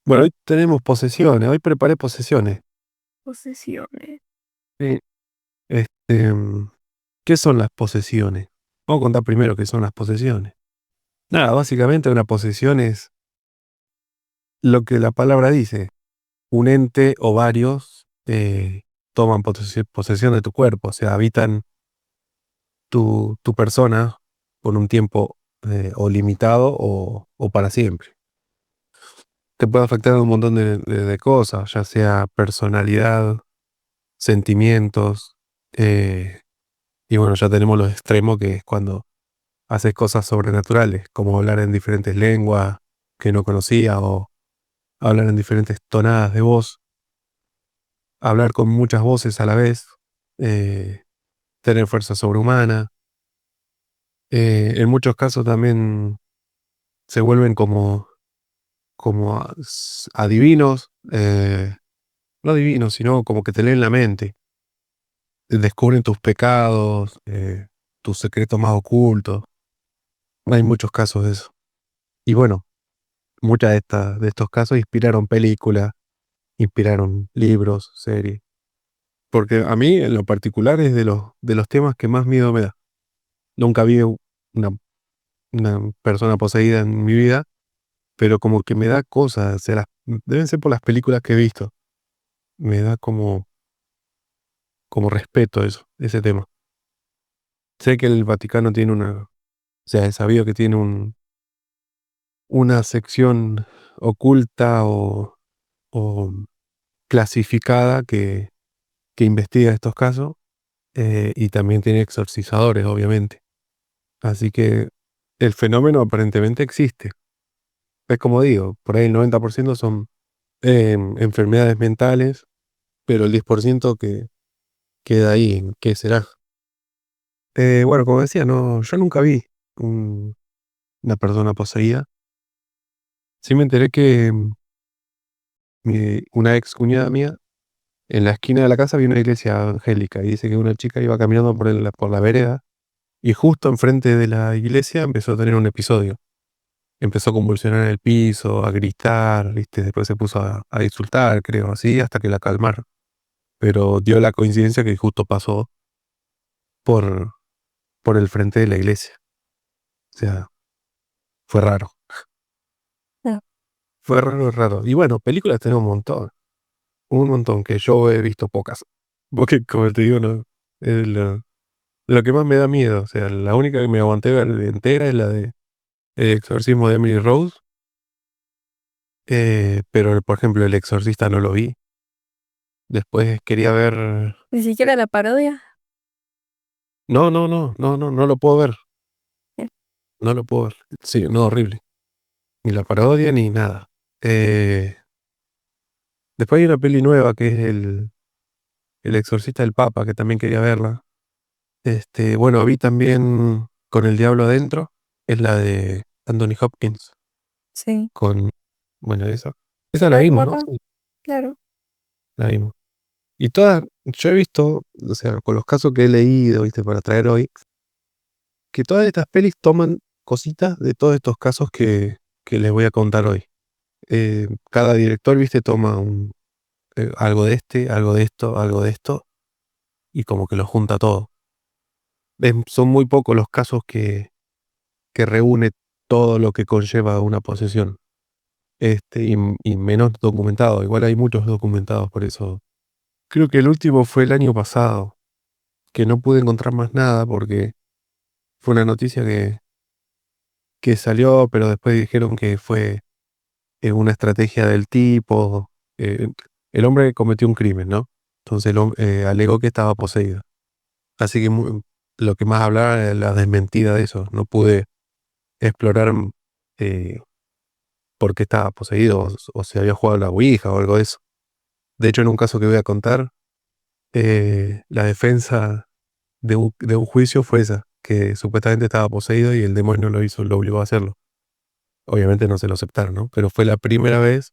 Bueno, hoy tenemos posesiones, hoy preparé posesiones. Posesiones. Sí. Este, mm, ¿Qué son las posesiones? Vamos a contar primero qué son las posesiones. Nada, básicamente una posesión es lo que la palabra dice. Un ente o varios toman posesión de tu cuerpo, o sea, habitan tu persona por un tiempo o limitado o para siempre. Te puede afectar un montón de cosas, ya sea personalidad, sentimientos, eh, y bueno, ya tenemos los extremos que es cuando haces cosas sobrenaturales, como hablar en diferentes lenguas que no conocía o hablar en diferentes tonadas de voz, hablar con muchas voces a la vez, eh, tener fuerza sobrehumana. En muchos casos también se vuelven como adivinos, no adivinos, sino como que te leen la mente, descubren tus pecados, tus secretos más ocultos. Hay muchos casos de eso. Y bueno, muchas de estos casos inspiraron películas, inspiraron libros, series. Porque a mí, en lo particular, es de los temas que más miedo me da. Nunca vi una persona poseída en mi vida, pero como que me da cosas. O sea, deben ser por las películas que he visto. Me da como respeto eso, ese tema. Sé que el Vaticano tiene o sea, he sabido que tiene una sección oculta o clasificada que investiga estos casos, y también tiene exorcizadores, obviamente. Así que el fenómeno aparentemente existe. Es como digo, por ahí el 90% son enfermedades mentales, pero el 10% que queda ahí, ¿qué será? Bueno, como decía, no, yo nunca vi un- una persona poseída. Sí me enteré que una ex cuñada mía, en la esquina de la casa había una iglesia angélica y dice que una chica iba caminando por la vereda y justo enfrente de la iglesia empezó a tener un episodio. Empezó a convulsionar en el piso, a gritar, ¿viste? Después se puso a insultar, creo, así, hasta que la calmaron. Pero dio la coincidencia que justo pasó por, por el frente de la iglesia. O sea, fue raro. Ah, Fue raro, raro. Y bueno, películas tenemos un montón, que yo he visto pocas. Porque, como te digo, no, es lo que más me da miedo. O sea, la única que me aguanté ver entera es la de El exorcismo de Emily Rose. Pero, por ejemplo, El Exorcista no lo vi. Después quería ver. ni siquiera la parodia. No, no, no, no, no, no lo puedo ver. Eh, No lo puedo ver. Sí, no, horrible. Ni la parodia ni nada. Eh, Después hay una peli nueva que es El Exorcista del Papa, que también quería verla. Bueno, vi también Con el Diablo Adentro. Es la de Anthony Hopkins. Sí. Con. Bueno, esa. Esa la La vimos, ¿no? guapa, Sí, claro. la vimos. Y todas, yo he visto, o sea, con los casos que he leído, viste, para traer hoy, que todas estas pelis toman cositas de todos estos casos que les voy a contar hoy. Cada director, viste, toma algo de algo de esto, algo de esto, y como que lo junta todo. Son muy pocos los casos que reúne todo lo que conlleva una posesión. Y menos documentado. Igual hay muchos documentados, por eso. Creo que el último fue el año pasado, que no pude encontrar más nada porque fue una noticia que salió, pero después dijeron que fue una estrategia del tipo. eh, el hombre cometió un crimen, ¿no? Entonces alegó que estaba poseído. Así que lo que más hablaba era la desmentida de eso. No pude explorar eh, por qué estaba poseído o si había jugado a la Ouija o algo de eso. De hecho, en un caso que voy a contar, la defensa de un juicio fue esa, que supuestamente estaba poseído y el demonio lo hizo, lo obligó a hacerlo. Obviamente no se lo aceptaron, ¿no? Pero fue la primera vez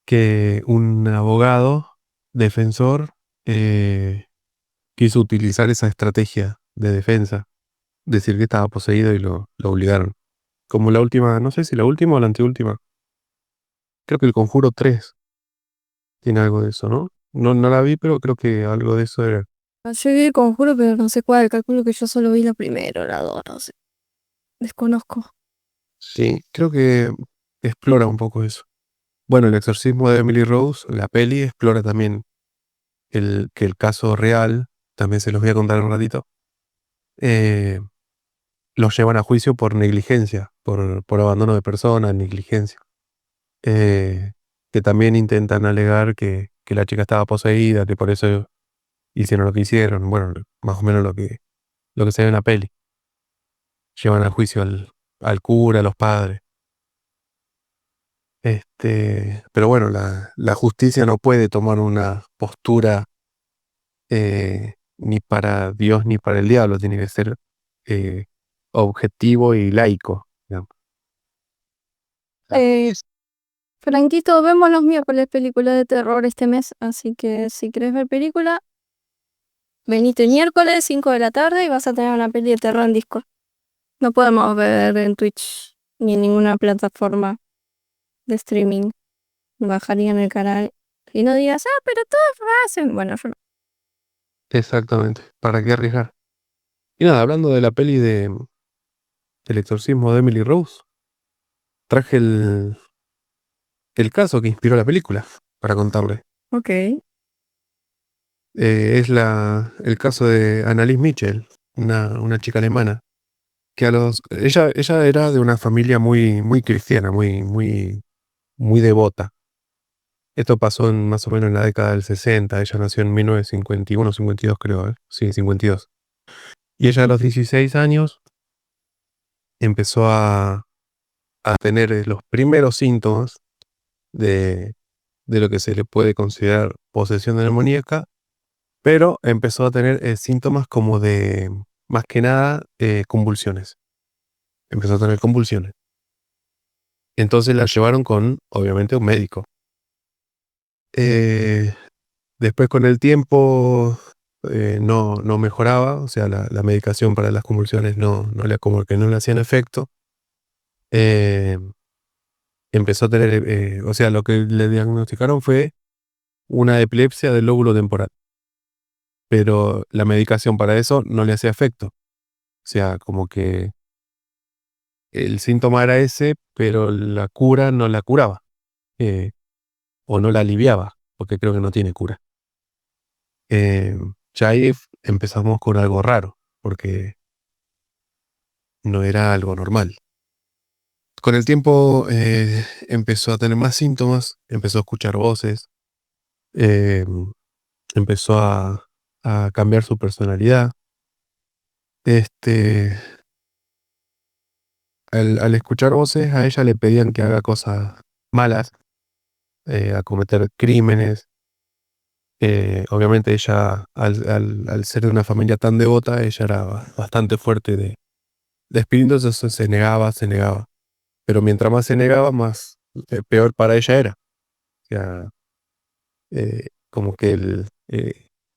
que un abogado defensor eh, quiso utilizar esa estrategia de defensa, decir que estaba poseído y lo obligaron. Como la última, no sé si la última o la anteúltima, Creo que el Conjuro 3 tiene algo de eso, ¿no? No la vi, pero creo que algo de eso era. Yo vi el Conjuro, pero no sé cuál. Calculo que yo solo vi la primera o la dos, no sé. Desconozco. Sí, creo que explora un poco eso. Bueno, el exorcismo de Emily Rose, la peli, explora también que el caso real, también se los voy a contar un ratito, eh, los llevan a juicio por negligencia, por abandono de personas, negligencia. Eh, que también intentan alegar que la chica estaba poseída, que por eso hicieron lo que hicieron. Bueno, más o menos lo que se ve en la peli. Llevan a juicio al cura, a los padres. Pero bueno, la justicia no puede tomar una postura ni para Dios ni para el diablo, tiene que ser eh, objetivo y laico, digamos. Eh, Franquito, vemos los miércoles películas de terror este mes, así que si querés ver película, venite el miércoles 5 de la tarde y vas a tener una peli de terror en Discord. No podemos ver en Twitch ni en ninguna plataforma de streaming. Bajarían el canal y no digas, pero todos lo hacen. Bueno, yo no. Exactamente, ¿para qué arriesgar? Y nada, hablando de la peli del exorcismo de Emily Rose, traje el caso que inspiró la película para contarle. Ok. Es el caso de Annalise Mitchell, una chica alemana, que ella era de una familia muy, muy cristiana, muy devota. Esto pasó más o menos en la década del 60. Ella nació en 1951, 52 creo, ¿eh? Sí, 52. Y ella a los 16 años empezó a tener los primeros síntomas de, de lo que se le puede considerar posesión demoníaca, pero empezó a tener síntomas como de, más que nada, convulsiones. Empezó a tener convulsiones. Entonces la llevaron con, obviamente, un médico. Después con el tiempo no mejoraba, o sea, la medicación para las convulsiones como que no le hacían efecto. Eh, Empezó a tener, o sea, lo que le diagnosticaron fue una epilepsia del lóbulo temporal, pero la medicación para eso no le hacía efecto. O sea, como que el síntoma era ese, pero la cura no la curaba, eh, o no la aliviaba, porque creo que no tiene cura. Eh, ya ahí empezamos con algo raro, porque no era algo normal. Con el tiempo empezó a tener más síntomas, empezó a escuchar voces, eh, empezó a cambiar su personalidad. Este, al escuchar voces, a ella le pedían que haga cosas malas, a cometer crímenes. Obviamente ella, al ser de una familia tan devota, ella era bastante fuerte de espíritu, entonces se negaba, se negaba. Pero mientras más se negaba, más peor para ella era. O sea, como que el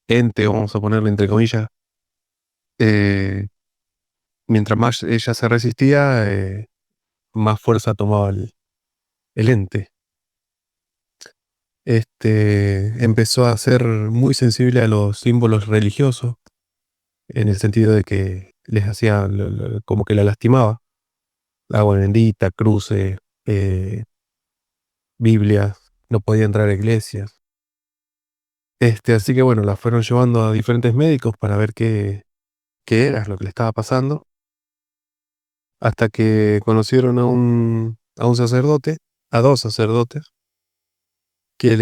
ente, vamos a ponerle entre comillas, eh, mientras más ella se resistía, más fuerza tomaba el ente. Empezó a ser muy sensible a los símbolos religiosos, en el sentido de que les hacía como que la lastimaba. Agua bendita, cruces, Biblias, no podía entrar a iglesias. Así que bueno, la fueron llevando a diferentes médicos para ver qué era lo que le estaba pasando, hasta que conocieron a un sacerdote, a dos sacerdotes, que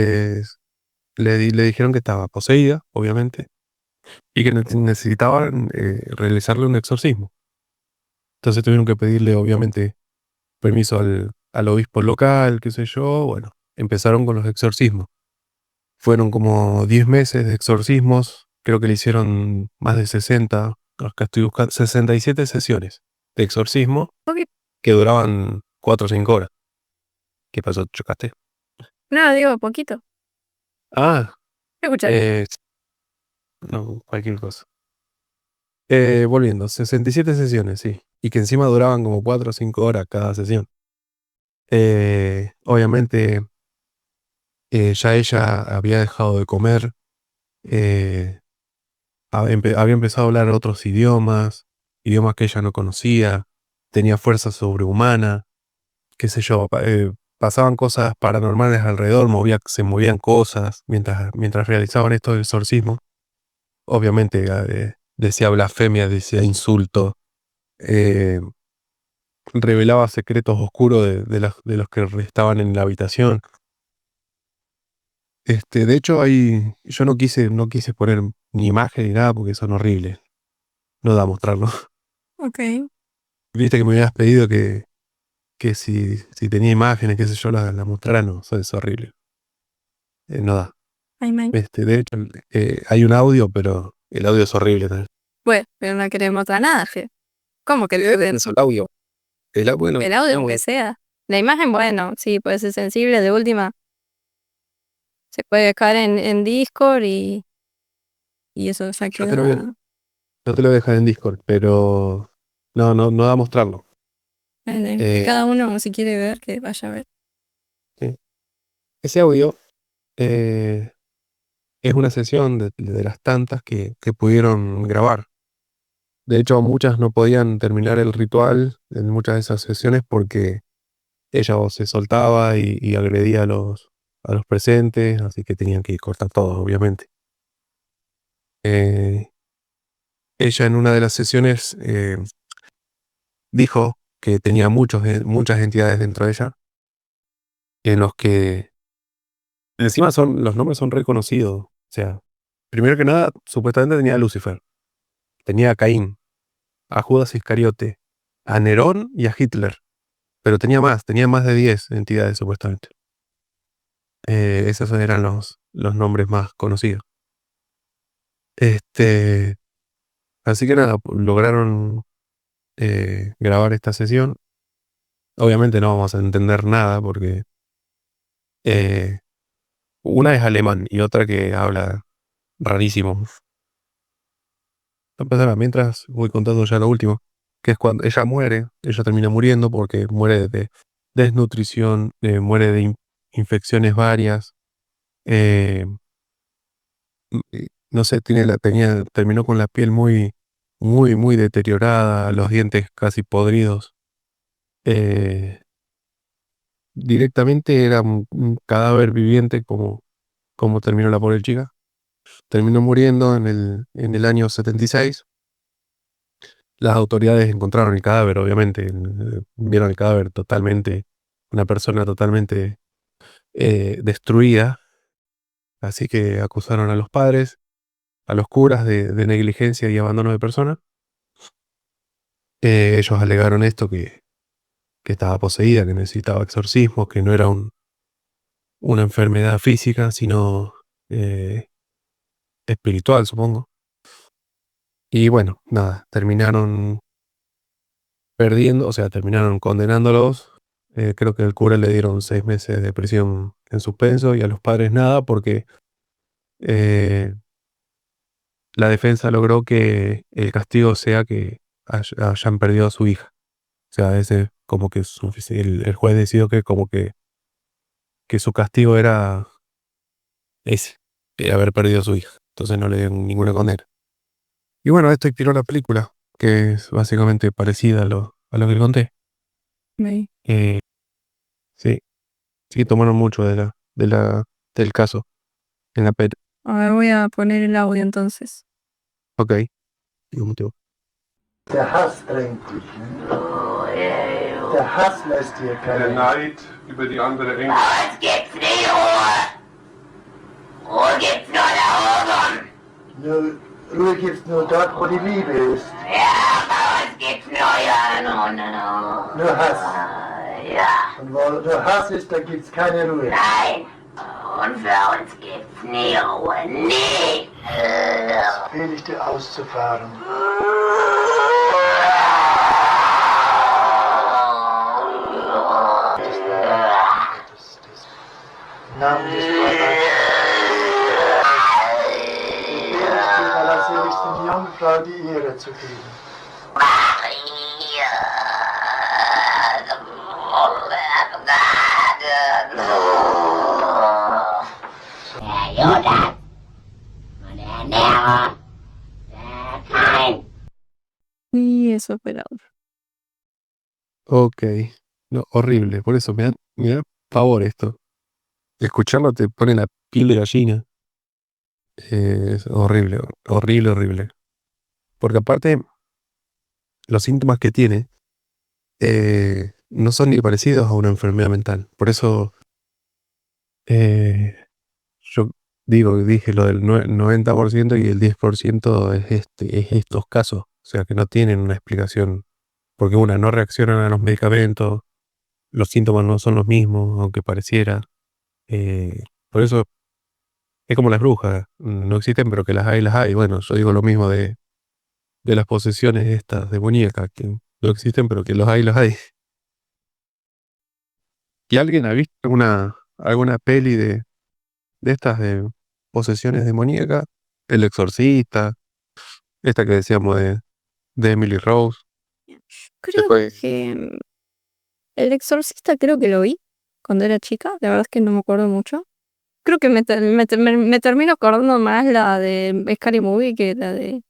le dijeron que estaba poseída, obviamente, y que necesitaban realizarle un exorcismo. Entonces tuvieron que pedirle, obviamente, permiso al obispo local, qué sé yo. Bueno, empezaron con los exorcismos. Fueron como 10 meses de exorcismos, creo que le hicieron más de 60, acá estoy buscando, 67 sesiones de exorcismo Ok. que duraban 4 o 5 horas. ¿Qué pasó? ¿Chocaste? Nada, digo, poquito. Ah, Escucha. eh, no, cualquier cosa. Volviendo, 67 sesiones, sí. Y que encima duraban como 4 o 5 horas cada sesión. Obviamente ya ella había dejado de comer, había empezado a hablar otros idiomas que ella no conocía, tenía fuerza sobrehumana, qué sé yo, pasaban cosas paranormales alrededor, se movían cosas mientras realizaban esto del exorcismo. Obviamente decía blasfemia, decía insulto, eh, revelaba secretos oscuros de los que estaban en la habitación. De hecho, yo no quise poner ni imagen ni nada porque son horribles. No da a mostrarlo. Ok. Viste que me habías pedido que si tenía imágenes, qué sé yo, la mostrara, no, eso es horrible. No da. Ay, man. De hecho, hay un audio, pero el audio es horrible también. Bueno, pero no queremos mostrar nada, Fe. ¿Cómo que Denso el audio. Bueno, el audio aunque sea? La imagen, bueno, sí, puede ser sensible, de última. Se puede dejar en Discord y eso ya yo te lo voy queda. no te lo voy a dejar en Discord, pero no da a mostrarlo. Cada uno, si quiere ver, que vaya a ver. Sí. Ese audio es una sesión de las tantas que pudieron grabar. De hecho, muchas no podían terminar el ritual en muchas de esas sesiones porque ella o se soltaba y agredía a los presentes, así que tenían que cortar todo, obviamente. Ella en una de las sesiones dijo que tenía muchas entidades dentro de ella, en los que encima los nombres son reconocidos. O sea, primero que nada, supuestamente tenía a Lucifer, tenía a Caín, a Judas Iscariote, a Nerón y a Hitler. Pero tenía más de 10 entidades supuestamente. Esos eran los nombres más conocidos. Así que nada, lograron grabar esta sesión. Obviamente no vamos a entender nada porque una es alemán y otra que habla rarísimo. Mientras voy contando ya lo último, que es cuando ella termina muriendo porque muere de desnutrición, muere de infecciones varias. eh, no sé, terminó con la piel muy deteriorada, los dientes casi podridos. Eh, Directamente era un cadáver viviente como terminó la pobre chica. Terminó muriendo en el año 76. Las autoridades encontraron el cadáver, obviamente. Vieron el cadáver una persona totalmente destruida. Así que acusaron a los padres, a los curas de negligencia y abandono de persona. Ellos alegaron esto, que estaba poseída, que necesitaba exorcismo, que no era una enfermedad física, sino espiritual, supongo. Y bueno, nada, terminaron perdiendo, o sea, terminaron condenándolos. Creo que al cura le dieron 6 meses de prisión en suspenso y a los padres nada, porque eh, la defensa logró que el castigo sea que hayan perdido a su hija. O sea, ese como que el juez decidió que como que su castigo era ese, haber perdido a su hija. Entonces no le dieron ninguna condena. Y bueno, esto inspiró la película, que es básicamente parecida a lo que conté. Ve. Eh, sí, sí tomaron mucho del caso en la peli. A ver, voy a poner el audio entonces. Ok. Digo, motivo. Der Hass drängt dich. Ne? Der Hass lässt dir Der keine. Neid über die andere Engel. Uns gibt's nie Ruhe. Ruhe gibt's nur da oben. Ruhe gibt's nur dort, wo die Liebe ist. Ja, bei uns gibt's nur ja, no. Nur Hass. Ja, Und wo nur Hass ist, da gibt's keine Ruhe. nein. Und für uns gibt's nie Ruhe. Nie. Fehl ich dir auszufahren. Namen des Vaters. Ich bete dir, allerseligsten Jungfrau die Ehre zu geben. idiotas! Und Ernährer! Kein! Y eso esperaba. Ok. No, horrible. Por eso me da pavor esto. Escucharlo te pone la piel de gallina. Es horrible, horrible, horrible. Porque aparte, los síntomas que tiene no son ni parecidos a una enfermedad mental. Por eso yo dije lo del 90% y el 10% es estos casos. O sea, que no tienen una explicación. Porque no reaccionan a los medicamentos, los síntomas no son los mismos, aunque pareciera. Por eso es como las brujas. No existen, pero que las hay, las hay. Bueno, yo digo lo mismo de las posesiones estas de muñeca, que no existen, pero que los hay, los hay. ¿Y alguien ha visto alguna peli de estas de posesiones demoníacas? El Exorcista, esta que decíamos de Emily Rose. Creo Después, que El Exorcista creo que lo vi cuando era chica, la verdad es que no me acuerdo mucho. Creo que me termino acordando más la de Scary Movie que la de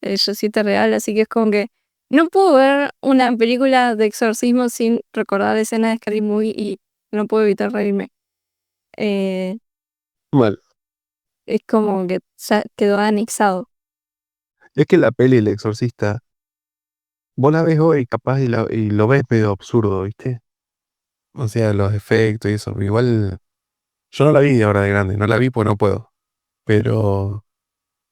El Exorcista Real, así que es como que no puedo ver una película de exorcismo sin recordar escenas de Scary Movie y no puedo evitar reírme. Eh, mal. es como que quedó anexado. Es que la peli El Exorcista, vos la ves hoy capaz y lo ves medio absurdo, ¿viste? O sea, los efectos y eso. Igual, yo no la vi ahora de grande, no la vi pues no puedo. Pero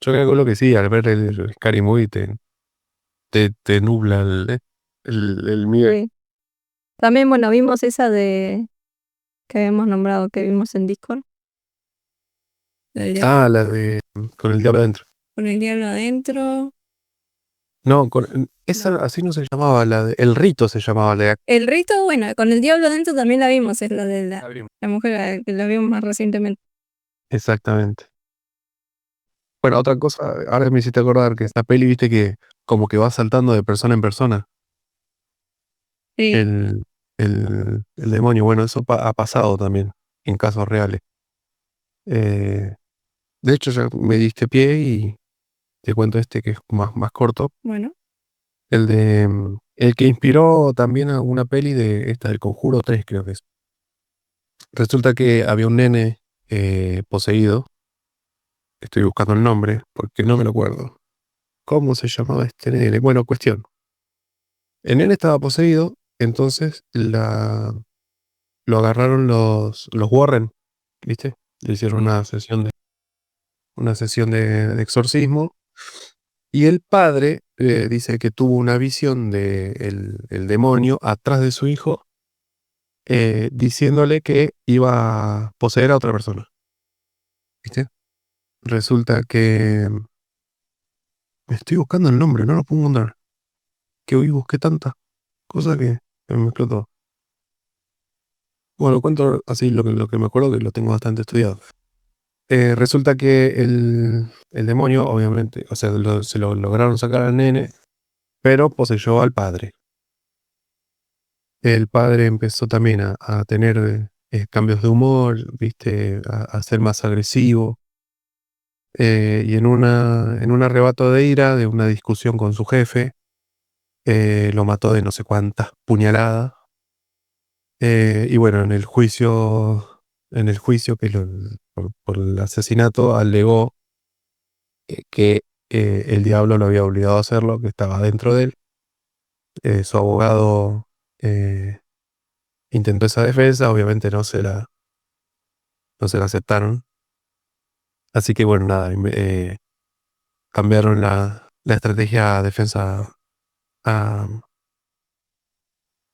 yo calculo que sí, al ver el Scary Movie te nubla el miedo. Sí. También, bueno, vimos esa de que habíamos nombrado, que vimos en Discord. Ah, la de con el diablo adentro. Con el diablo adentro. No, esa así no se llamaba, El Rito se llamaba la de El rito, bueno, con el diablo adentro también la vimos, es la de acá vimos. la mujer que la vimos más recientemente. Exactamente. Bueno, otra cosa, ahora me hiciste acordar que esta peli, viste que como que va saltando de persona en persona. Sí, El demonio. Bueno, eso ha pasado también en casos reales. Eh, de hecho, ya me diste pie y te cuento este que es más corto. bueno. El que inspiró también a una peli de esta del Conjuro 3, creo que es. Resulta que había un nene poseído. Estoy buscando el nombre porque no me lo acuerdo. ¿Cómo se llamaba este nene? Bueno, cuestión. El nene estaba poseído, entonces lo agarraron los Warren, ¿viste? Le hicieron una sesión de exorcismo. Y el padre dice que tuvo una visión de el demonio atrás de su hijo, diciéndole que iba a poseer a otra persona. ¿Viste? Resulta que me estoy buscando el nombre, no lo puedo encontrar. Que hoy busqué tantas cosas que me explotó. Bueno, cuento así lo que me acuerdo, que lo tengo bastante estudiado. Resulta que el demonio, obviamente, o sea, se lo lograron sacar al nene, pero poseyó al padre. El padre empezó también a tener cambios de humor, ¿viste? A ser más agresivo. Y en un arrebato de ira, de una discusión con su jefe, lo mató de no sé cuántas puñaladas. Y bueno, en el juicio por el asesinato, alegó que el diablo lo había obligado a hacerlo, que estaba dentro de él. Su abogado intentó esa defensa, obviamente no se la aceptaron. Así que bueno, nada, cambiaron la estrategia a,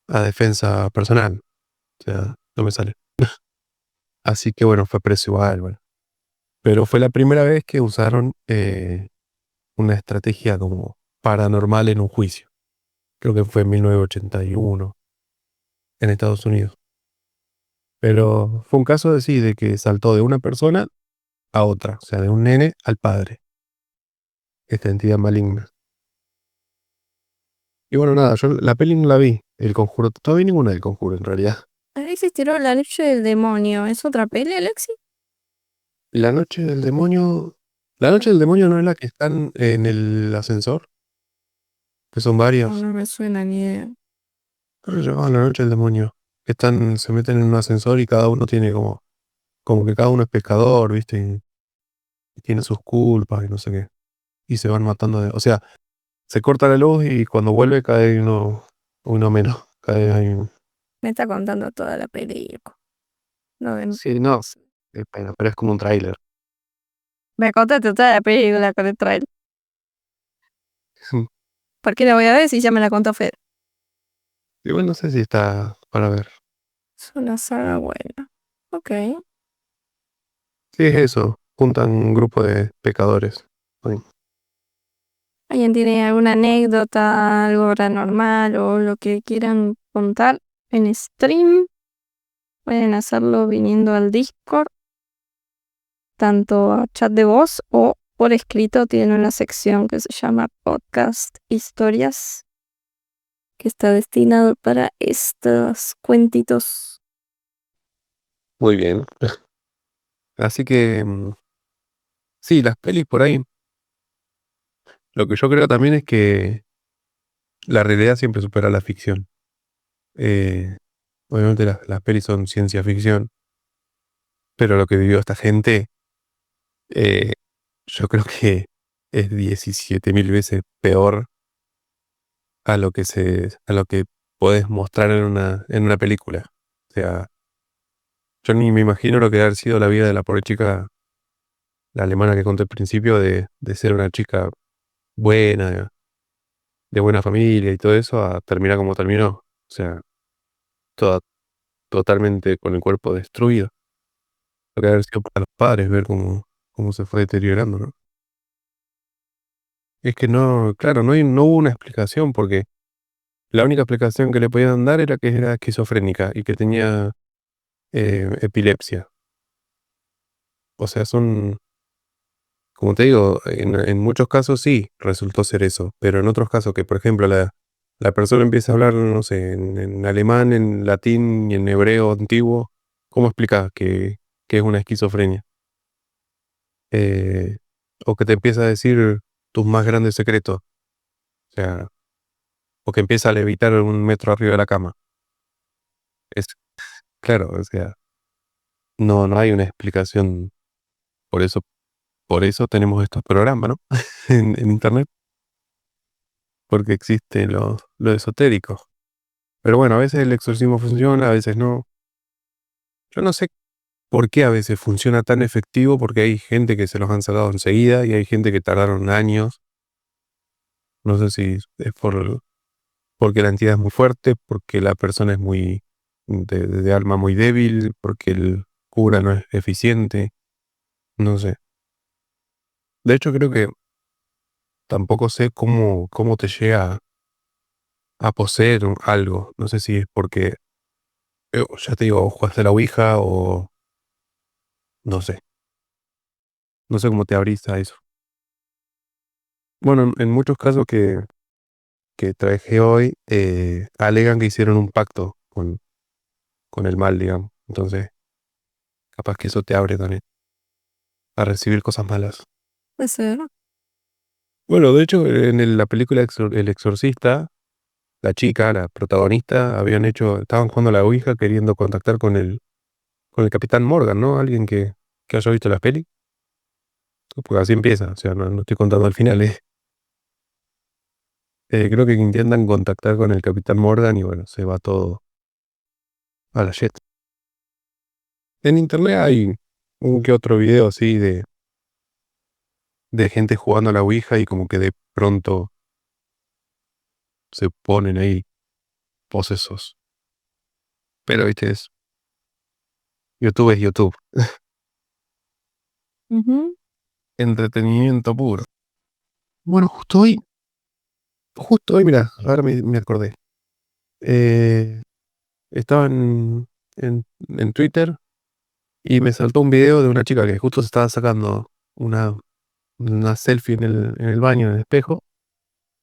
a defensa personal. O sea, no me sale. Así que bueno, fue preso igual, bueno. Pero fue la primera vez que usaron una estrategia como paranormal en un juicio. Creo que fue en 1981 en Estados Unidos. Pero fue un caso de sí, de que saltó de una persona a otra, o sea, de un nene al padre, esta entidad maligna. Y bueno, nada, yo la peli no la vi, El Conjuro, no vi ninguna del Conjuro en realidad. Ahí existieron La Noche del Demonio. ¿Es otra peli, Alexi? La noche del demonio. La noche del demonio no es la que están en el ascensor. Que son No, varios. no me suena ni idea. Creo que se llamaban la noche del demonio. Que se meten en un ascensor y cada uno tiene como que cada uno es pescador, ¿viste? Y tiene sus culpas y no sé qué. Y se van matando o sea, se corta la luz y cuando vuelve cae uno menos. Cae ahí. Me está contando toda la película. No, Sí, no. Qué pena, pero es como un tráiler. me contaste toda la película con el trailer. ¿Por qué la voy a ver si ya me la contó Fede? Igual no sé si está para ver. Es una saga buena. Ok. Sí, es eso. Juntan un grupo de pecadores. Ay, ¿Alguien tiene alguna anécdota, algo paranormal o lo que quieran contar en stream? Pueden hacerlo viniendo al Discord, tanto a chat de voz o por escrito. Tienen una sección que se llama Podcast Historias, que está destinado para estos cuentitos. muy bien. Así que, sí, las pelis por ahí. Lo que yo creo también es que la realidad siempre supera la ficción. Eh, Obviamente las pelis son ciencia ficción, pero lo que vivió esta gente, eh, yo creo que es 17.000 veces peor a lo que podés mostrar en una película. O sea, yo ni me imagino lo que debe haber sido la vida de la pobre chica, la alemana que conté al principio, de ser una chica buena, de buena familia y todo eso, a terminar como terminó. O sea, toda, totalmente con el cuerpo destruido. Lo que debe haber sido para los padres ver cómo se fue deteriorando, ¿no? Es que no, claro, no hubo una explicación porque la única explicación que le podían dar era que era esquizofrénica y que tenía epilepsia. O sea, como te digo, en muchos casos sí resultó ser eso, pero en otros casos que, por ejemplo, la persona empieza a hablar, no sé, en alemán, en latín y en hebreo antiguo, ¿cómo explicas que es una esquizofrenia? Eh, o que te empieza a decir tus más grandes secretos, o sea, o que empieza a levitar 1 metro arriba de la cama. Es claro, o sea, no hay una explicación. Por eso, por eso tenemos estos programas, ¿no? En internet, porque existe lo esotérico. Pero bueno, a veces el exorcismo funciona, a veces no. Yo no sé por qué a veces funciona tan efectivo, porque hay gente que se los han sacado enseguida y hay gente que tardaron años. No sé si es porque la entidad es muy fuerte, porque la persona es muy de alma muy débil, porque el cura no es eficiente, no sé. De hecho, creo que tampoco sé cómo te llega a poseer algo. No sé si es porque, ya te digo, jugaste a la Ouija o no sé. No sé cómo te abrís a eso. Bueno, en muchos casos que traje hoy, alegan que hicieron un pacto con el mal, digamos. Entonces, capaz que eso te abre también a recibir cosas malas. Puede ser. Bueno, de hecho, la película El Exorcista, la chica, la protagonista, estaban jugando a la Ouija queriendo contactar con el Capitán Morgan, ¿no? Alguien que haya visto la peli. Porque así empieza, o sea, no estoy contando al final. Creo que intentan contactar con el Capitán Morgan y bueno, se va todo a la jet. En internet hay un que otro video así de gente jugando a la Ouija y como que de pronto se ponen ahí posesos. Pero, viste, YouTube es YouTube. Ujú. Entretenimiento puro. Bueno, justo hoy, mira, ahora me acordé. Eh, Estaba en Twitter y me saltó un video de una chica que justo se estaba sacando una selfie en el baño, en el espejo,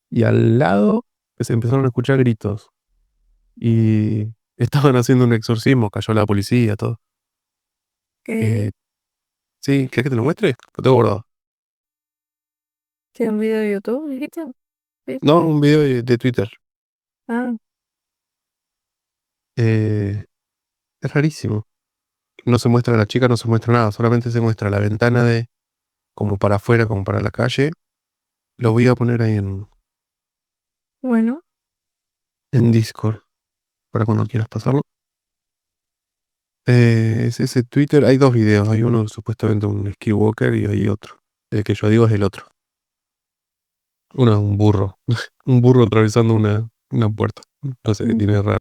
y al lado se empezaron a escuchar gritos. Y estaban haciendo un exorcismo, cayó la policía, todo. Ok. Eh, Sí, ¿querés que te lo muestre? Lo tengo guardado. ¿Tiene un video de YouTube, dijiste? No, un video de Twitter. Ah, Es rarísimo. No se muestra a la chica, no se muestra nada. Solamente se muestra la ventana de como para afuera, como para la calle. Lo voy a poner ahí bueno. en Discord para cuando quieras pasarlo. Es ese Twitter. Hay dos videos. Hay uno supuestamente un Skywalker y hay otro. El que yo digo es el otro. Uno es un burro. Un burro atravesando una puerta. No sé, Mm. tiene raro.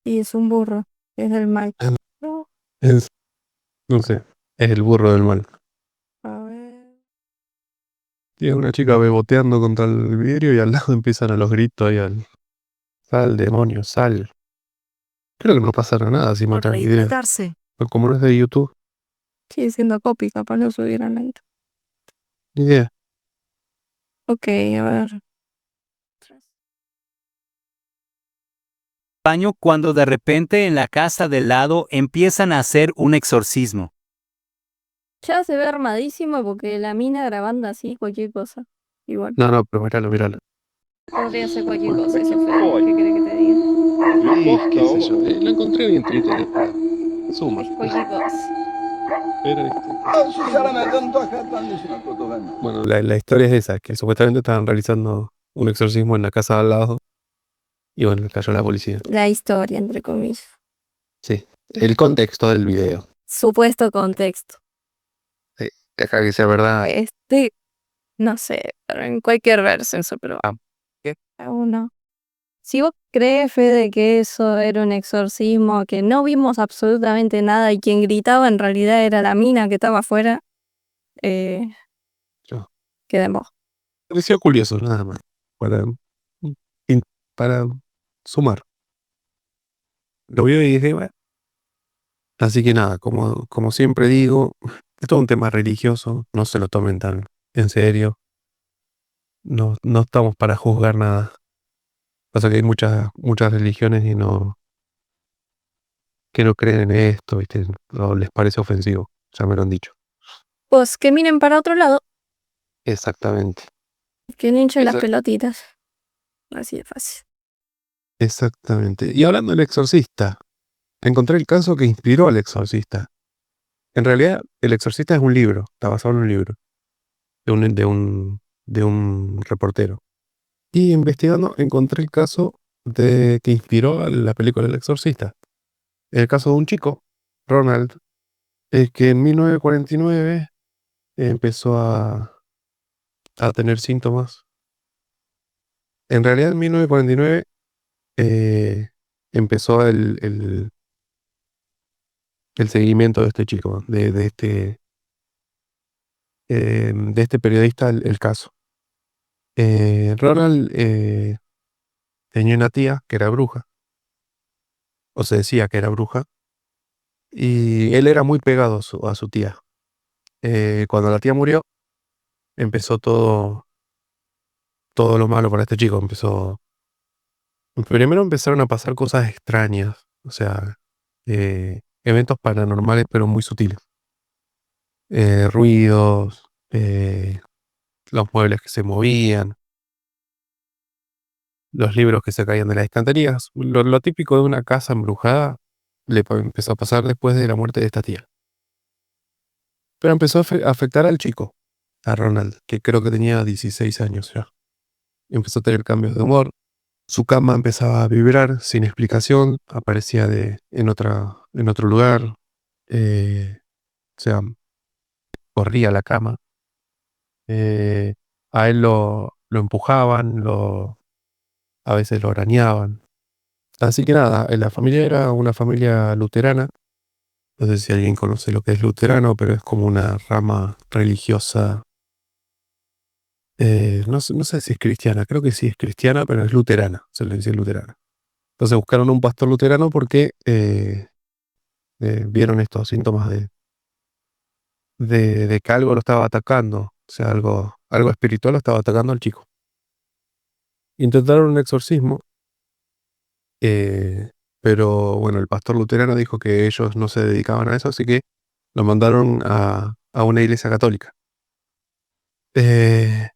Y es un burro. Es del mal. El- No, Es, no sé, es el burro del mal. a ver. Y es una chica beboteando contra el vidrio y al lado empiezan a los gritos ahí al... Sal, demonio, sal. Creo que no pasará nada si Por matan el video. reinventarse. Pero como no es de YouTube, Sigue siendo copy, capaz lo subieran ahí. ni idea. Ok, a ver. Baño cuando de repente en la casa del lado empiezan a hacer un exorcismo. Ya se ve armadísimo porque la mina grabando así cualquier cosa. Igual. No, pero míralo. Podría ser cualquier cosa, eso fue. ¿Qué querés que te diga? Qué sé yo. Lo encontré bien en Twitter. Suma. Es cualquier cosa. Pero, bueno, la historia es esa, que supuestamente estaban realizando un exorcismo en la casa de al lado. Y bueno, cayó la policía. La historia, entre comillas. Sí. El contexto del video. Supuesto contexto. Deja que sea verdad. No sé, pero en cualquier versión, pero ¿Qué? uno. Si vos crees, Fede, que eso era un exorcismo, que no vimos absolutamente nada y quien gritaba en realidad era la mina que estaba afuera, Yo. quedemos. Pareció curioso, nada más. Para, para sumar. Lo vio y dije, bueno. Así que nada, como siempre digo, es todo un tema religioso, no se lo tomen tan en serio. No estamos para juzgar nada. Pasa que hay muchas religiones que no creen en esto, ¿viste? No les parece ofensivo, ya me lo han dicho. Pues que miren para otro lado, Exactamente. que no hinchen las Esa- pelotitas. Así de fácil. Exactamente. Y hablando del exorcista, encontré el caso que inspiró al exorcista. En realidad, el exorcista es un libro, está basado en un libro, de un reportero. Y investigando encontré el caso que inspiró a la película El Exorcista. El caso de un chico, Ronald, que en 1949 empezó a tener síntomas. En realidad en 1949 empezó el seguimiento de este chico, de este periodista, el caso. Ronald tenía una tía que era bruja, o se decía que era bruja, y él era muy pegado a su tía. Cuando la tía murió, empezó todo lo malo para este chico. Primero empezaron a pasar cosas extrañas, o sea, eventos paranormales, pero muy sutiles. Ruidos, los muebles que se movían, los libros que se caían de las estanterías. Lo típico de una casa embrujada empezó a pasar después de la muerte de esta tía. Pero empezó a afectar al chico, a Ronald, que creo que tenía 16 años ya. Empezó a tener cambios de humor. Su cama empezaba a vibrar sin explicación, aparecía en otro lugar, o sea, corría la cama. eh, a él lo empujaban, a veces lo arañaban. Así que nada, la familia era una familia luterana. No sé si alguien conoce lo que es luterano, pero es como una rama religiosa. No sé si es cristiana, creo que sí es cristiana, pero es luterana, se le dice luterana. Entonces buscaron un pastor luterano porque vieron estos síntomas de que algo lo estaba atacando, o sea, algo espiritual lo estaba atacando al chico. Intentaron un exorcismo, pero bueno, el pastor luterano dijo que ellos no se dedicaban a eso, así que Lo mandaron a una iglesia católica. Eh,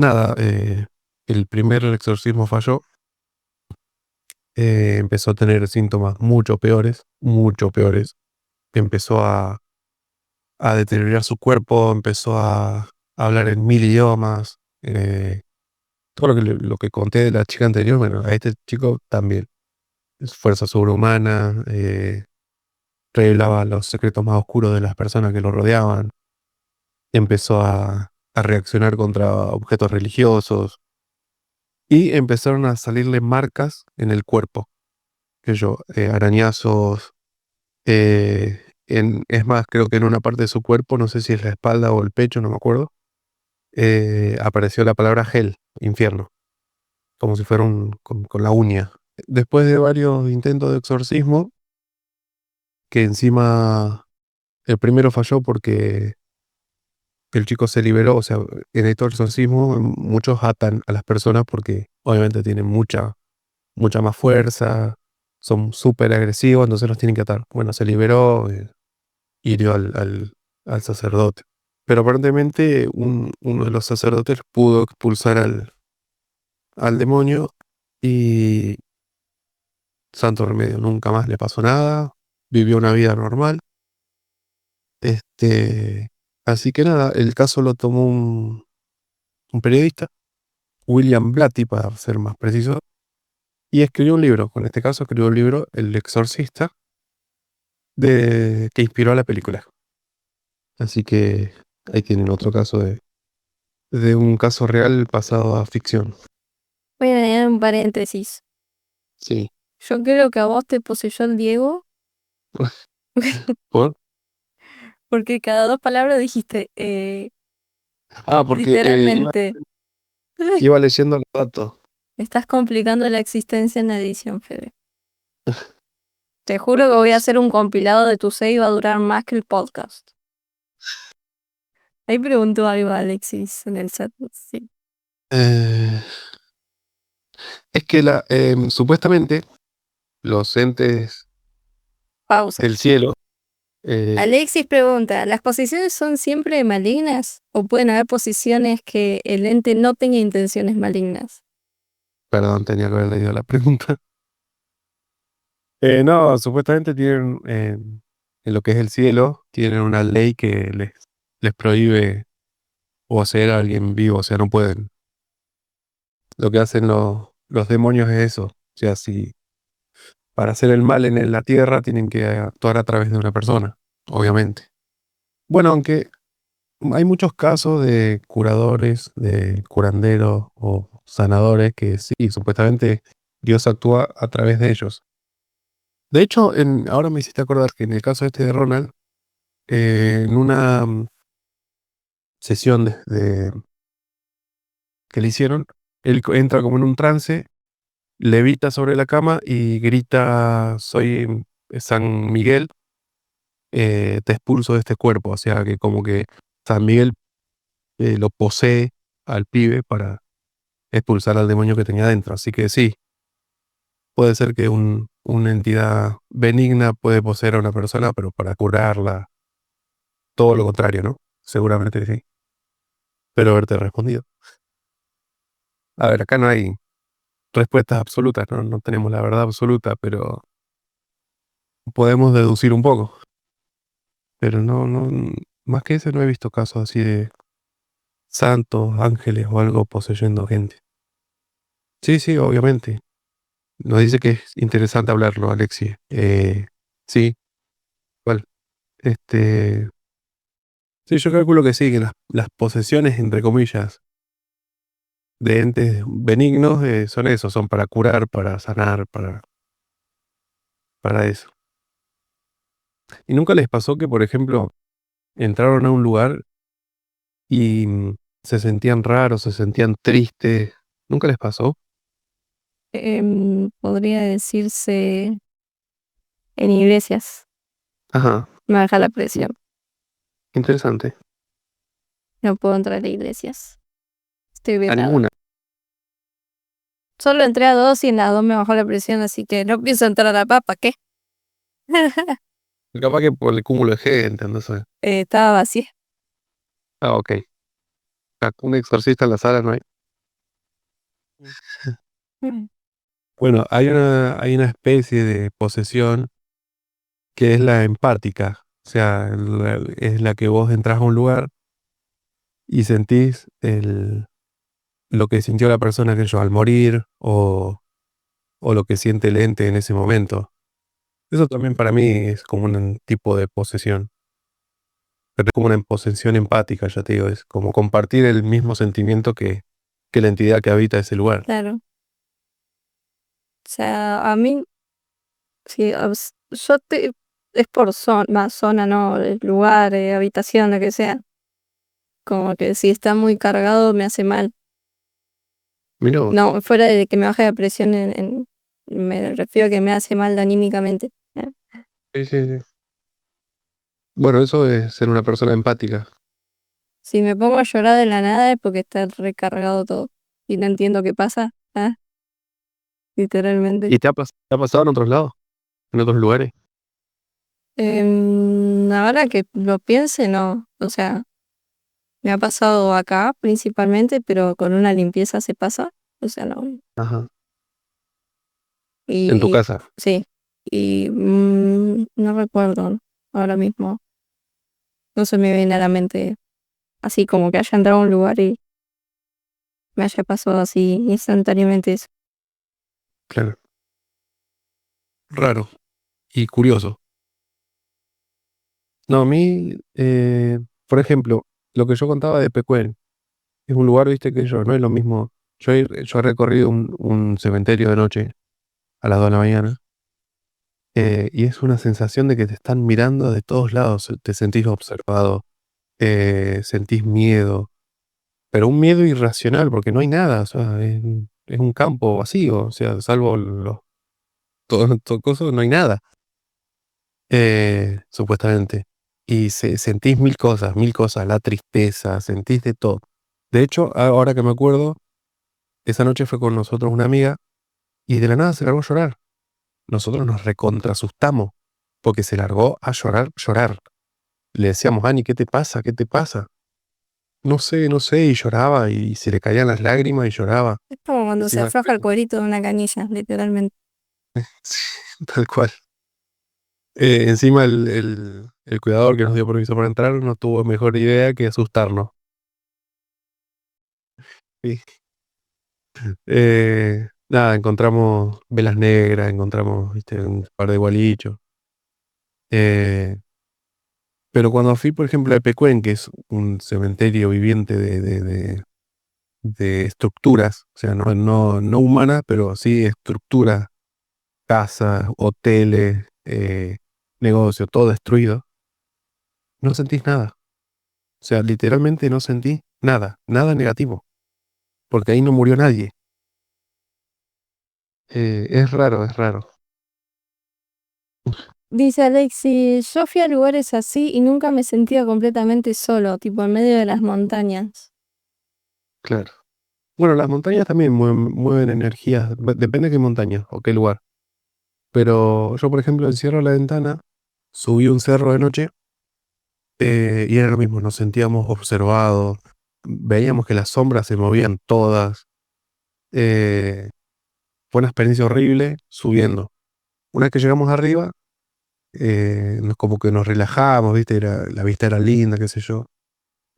Nada, el primer exorcismo falló. Empezó a tener síntomas mucho peores, mucho peores. Empezó a deteriorar su cuerpo, empezó a hablar en 1000 idiomas. Todo lo que conté de la chica anterior, bueno, a este chico también. Es fuerza sobrehumana, revelaba los secretos más oscuros de las personas que lo rodeaban. Empezó a reaccionar contra objetos religiosos y empezaron a salirle marcas en el cuerpo, que yo, arañazos. Es más, creo que en una parte de su cuerpo, no sé si es la espalda o el pecho, no me acuerdo, apareció la palabra hell, infierno, como si fuera con la uña. Después de varios intentos de exorcismo, que encima el primero falló porque el chico se liberó, o sea, en este exorcismo muchos atan a las personas porque obviamente tienen mucha más fuerza, son súper agresivos, entonces los tienen que atar. Bueno, se liberó, hirió al sacerdote. Pero aparentemente uno de los sacerdotes pudo expulsar al demonio y santo remedio, nunca más le pasó nada, vivió una vida normal. Así que nada, el caso lo tomó un periodista, William Blatty, para ser más preciso, y escribió un libro. Con este caso escribió un libro, El Exorcista, que inspiró a la película. Así que ahí tienen otro caso de un caso real pasado a ficción. Voy a añadir un paréntesis. Sí. Yo creo que a vos te poseyó el Diego ¿Por? porque cada 2 palabras dijiste, Porque literalmente. iba leyendo los datos. Estás complicando la existencia en la edición, Fede. Te juro que voy a hacer un compilado de tu save y va a durar más que el podcast. Ahí preguntó algo a Alexis en el chat. Sí. Eh, es que supuestamente los entes Pausa. del cielo, eh, Alexis pregunta, ¿las posiciones son siempre malignas? ¿O pueden haber posiciones que el ente no tenga intenciones malignas? perdón, tenía que haber leído la pregunta. No, supuestamente tienen, en lo que es el cielo, tienen una ley que les prohíbe o hacer a alguien vivo, o sea, no pueden. Lo que hacen los demonios es eso. O sea, si para hacer el mal en la tierra tienen que actuar a través de una persona, obviamente. Bueno, aunque hay muchos casos de curadores, de curanderos o sanadores que sí, supuestamente Dios actúa a través de ellos. De hecho, ahora me hiciste acordar que en el caso este de Ronald, en una sesión que le hicieron, él entra como en un trance, levita sobre la cama y grita: soy San Miguel, te expulso de este cuerpo. O sea que como que San Miguel lo posee al pibe para expulsar al demonio que tenía dentro. Así que sí, puede ser que una entidad benigna puede poseer a una persona, pero para curarla, todo lo contrario, ¿no? Seguramente sí. Espero haberte respondido. A ver, acá no hay respuestas absolutas, ¿no? No tenemos la verdad absoluta, pero podemos deducir un poco. Pero no, más que eso no he visto casos así de santos, ángeles o algo poseyendo gente. Sí, sí, obviamente. Nos dice que es interesante hablarlo, Alexi. Sí, igual. Sí, yo calculo que sí, que las posesiones, entre comillas, de entes benignos son eso, son para curar, para sanar, para eso. ¿Y nunca les pasó que, por ejemplo, entraron a un lugar y se sentían raros, se sentían tristes? ¿Nunca les pasó? Podría decirse en iglesias. Ajá, Me baja la presión. interesante. No puedo entrar a iglesias. Estoy A vetado. ninguna. Solo entré a 2 y en las 2 me bajó la presión, así que no pienso entrar a la papa, ¿qué? Capaz que por el cúmulo de gente, no sé. Estaba vacía. Ah, ok. Un exorcista en la sala no hay. Bueno, hay una especie de posesión que es la empática. O sea, es la que vos entras a un lugar y sentís lo que sintió la persona que yo al morir o lo que siente el ente en ese momento. Eso también para mí es como un tipo de posesión. Pero es como una posesión empática, ya te digo, es como compartir el mismo sentimiento que la entidad que habita ese lugar. Claro. O sea, a mí, sí, yo es por zona, no, el lugar, habitación, lo que sea. Como que si está muy cargado me hace mal. Mirá vos. No, fuera de que me baje la presión me refiero a que me hace mal anímicamente. Sí, sí, sí. Bueno, eso es ser una persona empática. Si me pongo a llorar de la nada es porque está recargado todo. Y no entiendo qué pasa. Literalmente. ¿Y te ha pasado en otros lados? ¿En otros lugares? Ahora que lo piense, no. O sea, me ha pasado acá principalmente, pero con una limpieza se pasa. O sea, no. Ajá. En tu Y casa. sí. Y no recuerdo ahora mismo. No se me viene a la mente así como que haya entrado a un lugar y me haya pasado así instantáneamente eso. Claro. Raro y curioso. No, a mí, por ejemplo, lo que yo contaba de Pecuén, es un lugar, viste, que yo, no es lo mismo. Yo he recorrido un cementerio de noche a las 2 de la mañana y es una sensación de que te están mirando de todos lados, te sentís observado, sentís miedo, pero un miedo irracional porque no hay nada, o sea, es un campo vacío, o sea, salvo todo coso, no hay nada, supuestamente. Y sentís mil cosas, la tristeza, sentís de todo. De hecho, ahora que me acuerdo, esa noche fue con nosotros una amiga y de la nada se largó a llorar. Nosotros nos recontra asustamos porque se largó a llorar, llorar. Le decíamos, Ani, ¿qué te pasa? ¿Qué te pasa? No sé, no sé, y lloraba y se le caían las lágrimas y lloraba. Es como cuando se Encima, afloja el cuerito de una canilla, literalmente. sí, tal cual. Encima el cuidador que nos dio permiso para entrar no tuvo mejor idea que asustarnos. Sí. Nada, encontramos velas negras, encontramos, viste, un par de gualichos. Eh, pero cuando fui, por ejemplo, a Pecuén, que es un cementerio viviente de estructuras, o sea, no humanas, pero sí estructuras, casas, hoteles, negocios, todo destruido, no sentís nada. O sea, literalmente no sentí nada, nada negativo, porque ahí no murió nadie. Es raro, es raro. Dice Alexi, yo fui a lugares así y nunca me sentía completamente solo, tipo en medio de las montañas. Claro. Bueno, las montañas también mueven energías, depende de qué montaña o qué lugar. Pero yo, por ejemplo, encierro la ventana, subí un cerro de noche y era lo mismo, nos sentíamos observados, veíamos que las sombras se movían todas. eh, Fue una experiencia horrible subiendo. Una vez que llegamos arriba, como que nos relajamos, ¿viste? La vista era linda, qué sé yo.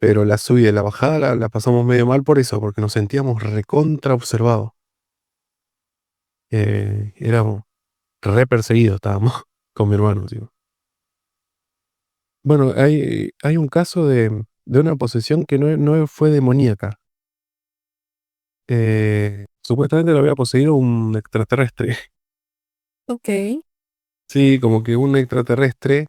Pero la subida y la bajada la pasamos medio mal por eso, porque nos sentíamos recontra observados. Éramos re perseguidos, estábamos con mi hermano, digo. Bueno, hay un caso de una posesión que no fue demoníaca. Supuestamente lo había poseído un extraterrestre. Ok. Sí, como que un extraterrestre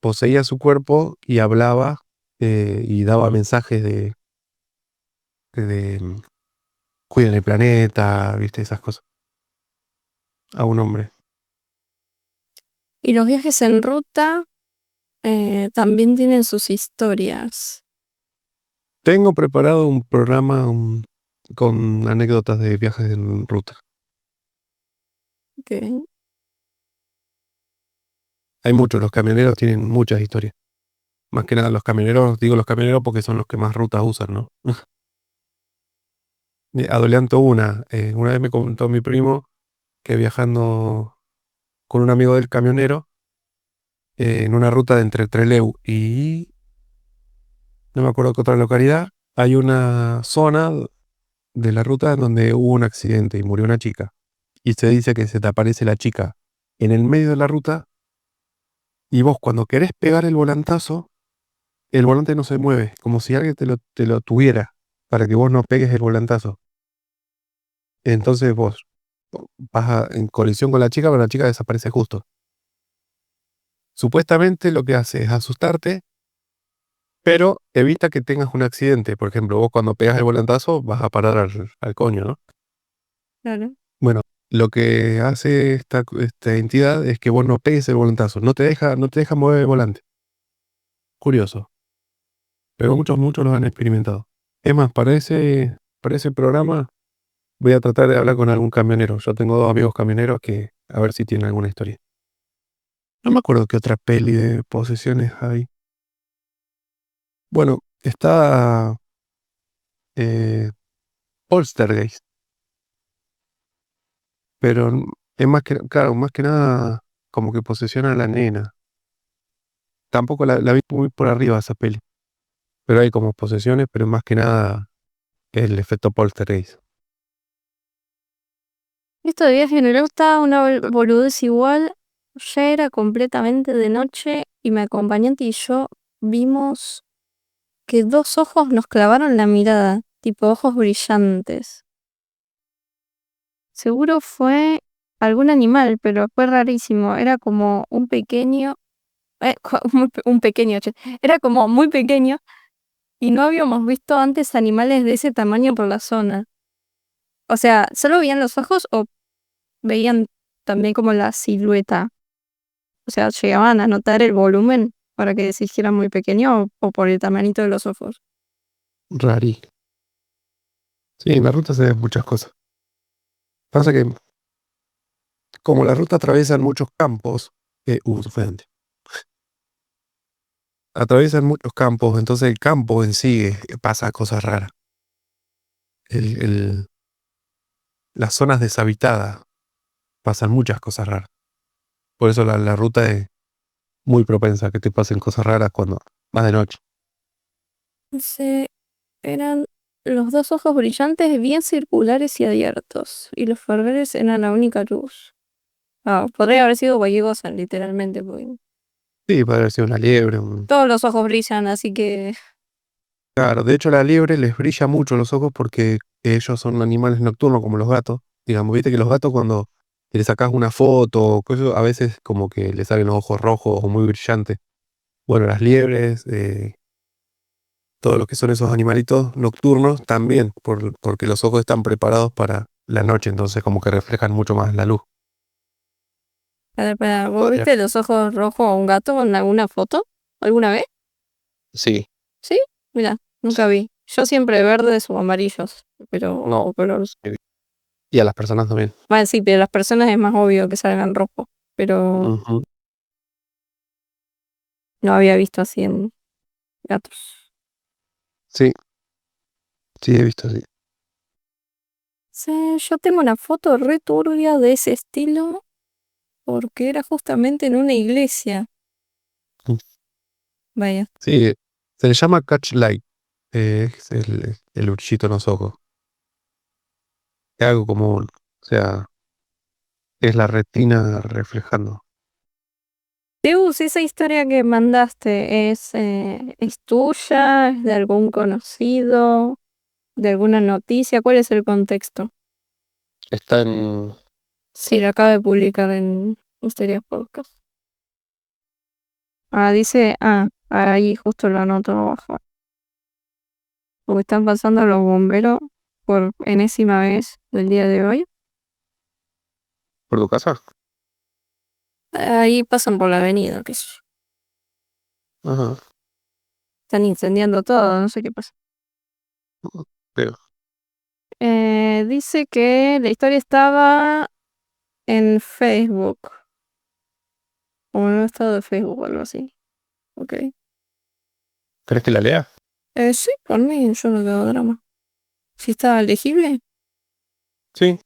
poseía su cuerpo y hablaba y daba mensajes de cuiden el planeta, viste, esas cosas, a un hombre. Y los viajes en ruta también tienen sus historias. Tengo preparado un programa con anécdotas de viajes en ruta. Ok. Hay muchos, los camioneros tienen muchas historias. Más que nada los camioneros, digo los camioneros porque son los que más rutas usan, ¿no? Adelanto una vez me contó mi primo que viajando con un amigo del camionero en una ruta de entre Trelew y no me acuerdo qué otra localidad, hay una zona de la ruta en donde hubo un accidente y murió una chica. Y se dice que se te aparece la chica en el medio de la ruta y vos cuando querés pegar el volantazo, el volante no se mueve, como si alguien te lo tuviera para que vos no pegues el volantazo. Entonces vos vas en colisión con la chica, pero la chica desaparece justo. Supuestamente lo que hace es asustarte, pero evita que tengas un accidente. Por ejemplo, vos cuando pegas el volantazo vas a parar al coño, ¿no? Claro. Bueno, lo que hace esta entidad es que vos no pegues el volantazo, no te deja mover el volante. Curioso. Pero muchos lo han experimentado. Es más, para ese programa voy a tratar de hablar con algún camionero. Yo tengo 2 amigos camioneros que a ver si tienen alguna historia. No me acuerdo qué otra peli de posesiones hay. Bueno, está Poltergeist, pero es más que, claro, más que nada como que posesiona a la nena. Tampoco la vi muy por arriba esa peli, pero hay como posesiones, pero más que nada el efecto Poltergeist. Estos días en el estaba una boludez igual. Ya era completamente de noche y mi acompañante y yo vimos que 2 ojos nos clavaron la mirada, tipo ojos brillantes. Seguro fue algún animal, pero fue rarísimo. Era como un pequeño, un pequeño, che. Era como muy pequeño y no habíamos visto antes animales de ese tamaño por la zona. O sea, ¿solo veían los ojos o veían también como la silueta? O sea, llegaban a notar el volumen para que se hiciera muy pequeño o por el tamañito de los ojos. Rari. Sí, en la ruta se ven muchas cosas. Pasa que como la ruta atraviesa muchos campos, diferente. Atraviesan muchos campos, entonces el campo en sí pasa cosas raras. El, las zonas deshabitadas pasan muchas cosas raras. Por eso la ruta es muy propensa a que te pasen cosas raras cuando vas de noche. Eran los 2 ojos brillantes bien circulares y abiertos, y los farberes eran la única luz. Podría haber sido Vallegosan, literalmente, porque Sí, puede haber sido una liebre. todos los ojos brillan, así que Claro, de hecho a la liebre les brilla mucho los ojos porque ellos son animales nocturnos como los gatos. Digamos, viste que los gatos cuando le sacas una foto o cosas, a veces como que les salen los ojos rojos o muy brillantes. Bueno, las liebres, todo lo que son esos animalitos nocturnos también, porque los ojos están preparados para la noche, entonces como que reflejan mucho más la luz. espera, ¿vos Podría- viste los ojos rojos a un gato en alguna foto? ¿Alguna vez? Sí, ¿Sí? Mira, nunca vi. Yo siempre verdes o amarillos, pero No. o colores. y a las personas también. Bueno, sí, pero las personas es más obvio que salgan rojos, pero Ujú. no había visto así en gatos. Sí, sí, he visto, sí. Sí, yo tengo una foto re turbia de ese estilo porque era justamente en una iglesia. Mm. Vaya. Sí, se le llama catch light, es el brillito en los ojos. Es algo común, o sea, es la retina reflejando. Deus, esa historia que mandaste es tuya, es de algún conocido, de alguna noticia. ¿Cuál es el contexto? Está en... Sí, lo acabo de publicar en Misterios Podcast. Dice, ahí justo lo anoto abajo. Porque están pasando los bomberos por enésima vez del día de hoy. ¿Por tu casa? Ahí pasan por la avenida, qué sé yo. Ajá, Están incendiando todo, no sé qué pasa. creo. Dice que la historia estaba en Facebook. como en un estado de Facebook o algo así. Ok. ¿Crees que la lea? Sí, por mí yo no veo drama. Si está legible, Sí.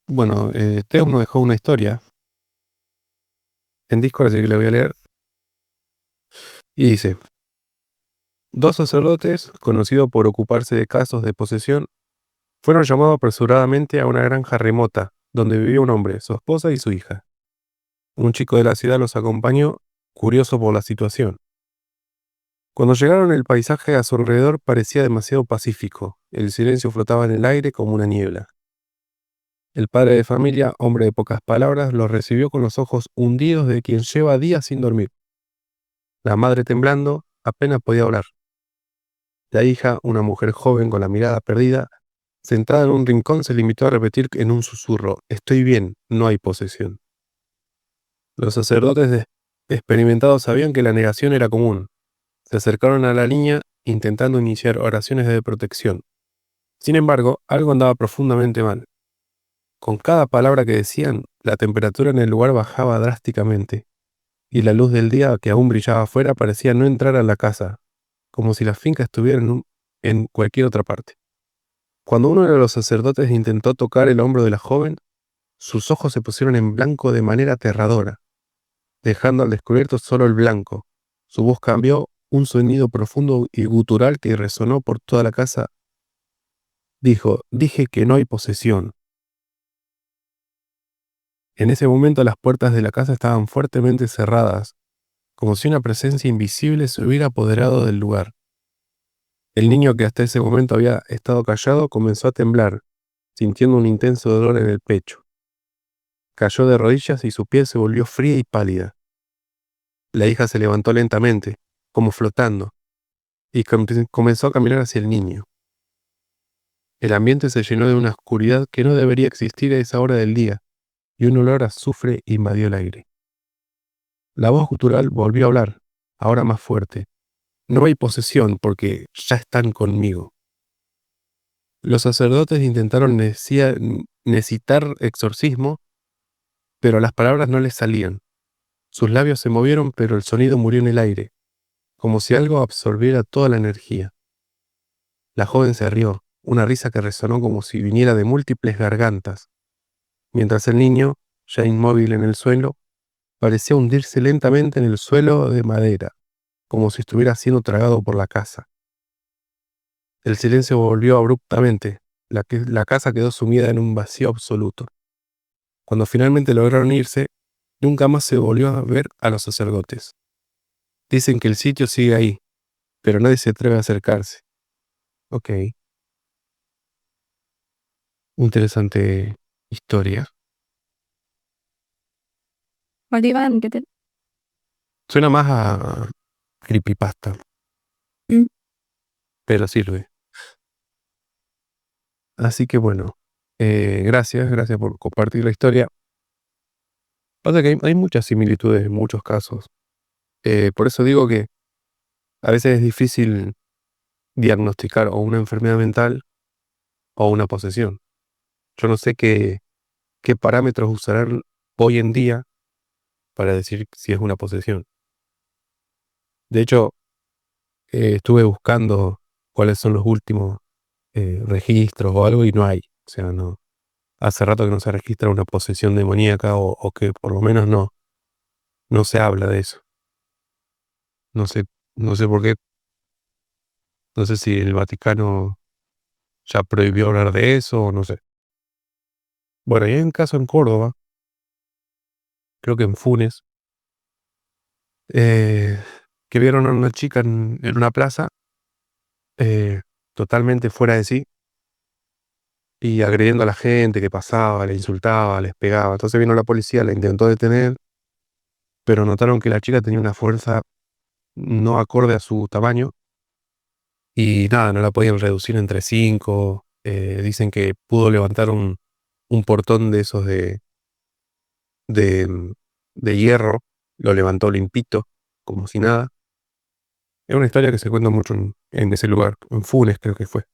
Bueno, Teo nos dejó una historia en Discord, así que la voy a leer. Y dice: dos sacerdotes, conocidos por ocuparse de casos de posesión, fueron llamados apresuradamente a una granja remota, donde vivía un hombre, su esposa y su hija. Un chico de la ciudad los acompañó, curioso por la situación. Cuando llegaron, el paisaje a su alrededor parecía demasiado pacífico. El silencio flotaba en el aire como una niebla. El padre de familia, hombre de pocas palabras, los recibió con los ojos hundidos de quien lleva días sin dormir. La madre, temblando, apenas podía hablar. La hija, una mujer joven con la mirada perdida, sentada en un rincón, se limitó a repetir en un susurro: «Estoy bien, no hay posesión». Los sacerdotes experimentados sabían que la negación era común. Se acercaron a la niña intentando iniciar oraciones de protección. Sin embargo, algo andaba profundamente mal. Con cada palabra que decían, la temperatura en el lugar bajaba drásticamente, y la luz del día que aún brillaba afuera parecía no entrar a la casa, como si la finca estuviera en cualquier otra parte. Cuando uno de los sacerdotes intentó tocar el hombro de la joven, sus ojos se pusieron en blanco de manera aterradora, dejando al descubierto solo el blanco. Su voz cambió, un sonido profundo y gutural que resonó por toda la casa. Dijo: «Dije que no hay posesión». En ese momento las puertas de la casa estaban fuertemente cerradas, como si una presencia invisible se hubiera apoderado del lugar. El niño, que hasta ese momento había estado callado, comenzó a temblar, sintiendo un intenso dolor en el pecho. Cayó de rodillas y su piel se volvió fría y pálida. La hija se levantó lentamente, como flotando, y comenzó a caminar hacia el niño. El ambiente se llenó de una oscuridad que no debería existir a esa hora del día, y un olor a azufre invadió el aire. La voz gutural volvió a hablar, ahora más fuerte. «No hay posesión porque ya están conmigo». Los sacerdotes intentaron necesitar exorcismo, pero las palabras no les salían. Sus labios se movieron, pero el sonido murió en el aire, como si algo absorbiera toda la energía. La joven se rió, una risa que resonó como si viniera de múltiples gargantas, mientras el niño, ya inmóvil en el suelo, parecía hundirse lentamente en el suelo de madera, como si estuviera siendo tragado por la casa. El silencio volvió abruptamente. La casa quedó sumida en un vacío absoluto. Cuando finalmente lograron irse, nunca más se volvió a ver a los sacerdotes. Dicen que el sitio sigue ahí, pero nadie se atreve a acercarse. Ok. Interesante historia. Oliván, ¿qué te...? Suena más a creepypasta, Mm. pero sirve. Así que bueno, gracias por compartir la historia. Pasa que hay muchas similitudes en muchos casos. Por eso digo que a veces es difícil diagnosticar o una enfermedad mental o una posesión. Yo no sé qué parámetros usarán hoy en día para decir si es una posesión. De hecho, estuve buscando cuáles son los últimos registros o algo y no hay. O sea, no. Hace rato que no se registra una posesión demoníaca o que por lo menos no se habla de eso. No sé por qué. No sé si el Vaticano ya prohibió hablar de eso o no sé. Bueno, y hay un caso en Córdoba, creo que en Funes, que vieron a una chica en una plaza, totalmente fuera de sí, y agrediendo a la gente que pasaba, le insultaba, les pegaba. Entonces vino la policía, la intentó detener, pero notaron que la chica tenía una fuerza no acorde a su tamaño y nada, no la podían reducir entre 5. Dicen que pudo levantar un portón de esos de, de hierro, lo levantó limpito, como si nada. Es una historia que se cuenta mucho en ese lugar, en Funes creo que fue.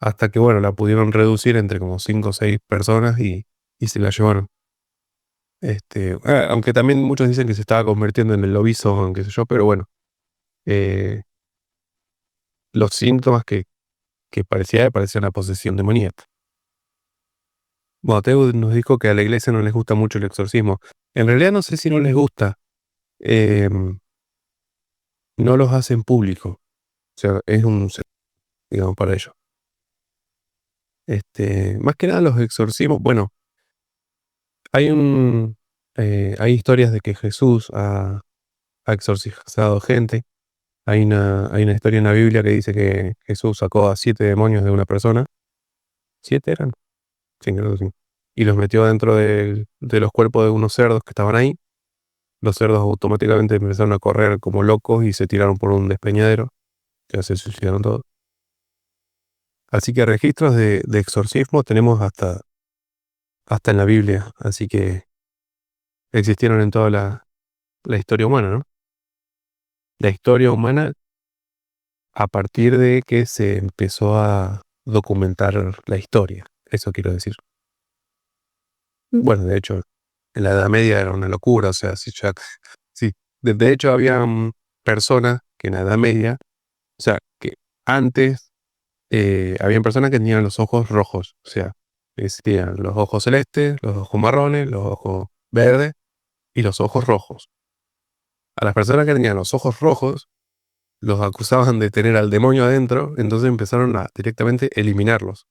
Hasta que bueno, la pudieron reducir entre como 5 o 6 personas y se la llevaron. Aunque también muchos dicen que se estaba convirtiendo en el lobizón, qué sé yo, pero bueno, los síntomas que parecía una posesión demoníaca. Bueno, Teo nos dijo que a la iglesia no les gusta mucho el exorcismo. En realidad no sé si no les gusta, em, no los hacen público. O sea, es un secreto, digamos, para ellos. Más que nada los exorcismos, bueno, hay hay historias de que Jesús ha exorcizado gente. Hay una historia en la Biblia que dice que Jesús sacó a 7 demonios de una persona. ¿7 eran? Sí, creo que sí. Y los metió dentro de los cuerpos de unos cerdos que estaban ahí. Los cerdos automáticamente empezaron a correr como locos y se tiraron por un despeñadero. Ya se suicidaron todos. Así que registros de exorcismo tenemos hasta en la Biblia. Así que existieron en toda la historia humana, ¿no? La historia humana a partir de que se empezó a documentar la historia. Eso quiero decir. Bueno, de hecho, en la Edad Media era una locura. O sea, sí. De hecho, había personas que en la Edad Media, o sea, que antes habían personas que tenían los ojos rojos. O sea, existían los ojos celestes, los ojos marrones, los ojos verdes y los ojos rojos. A las personas que tenían los ojos rojos, los acusaban de tener al demonio adentro, entonces empezaron a directamente eliminarlos.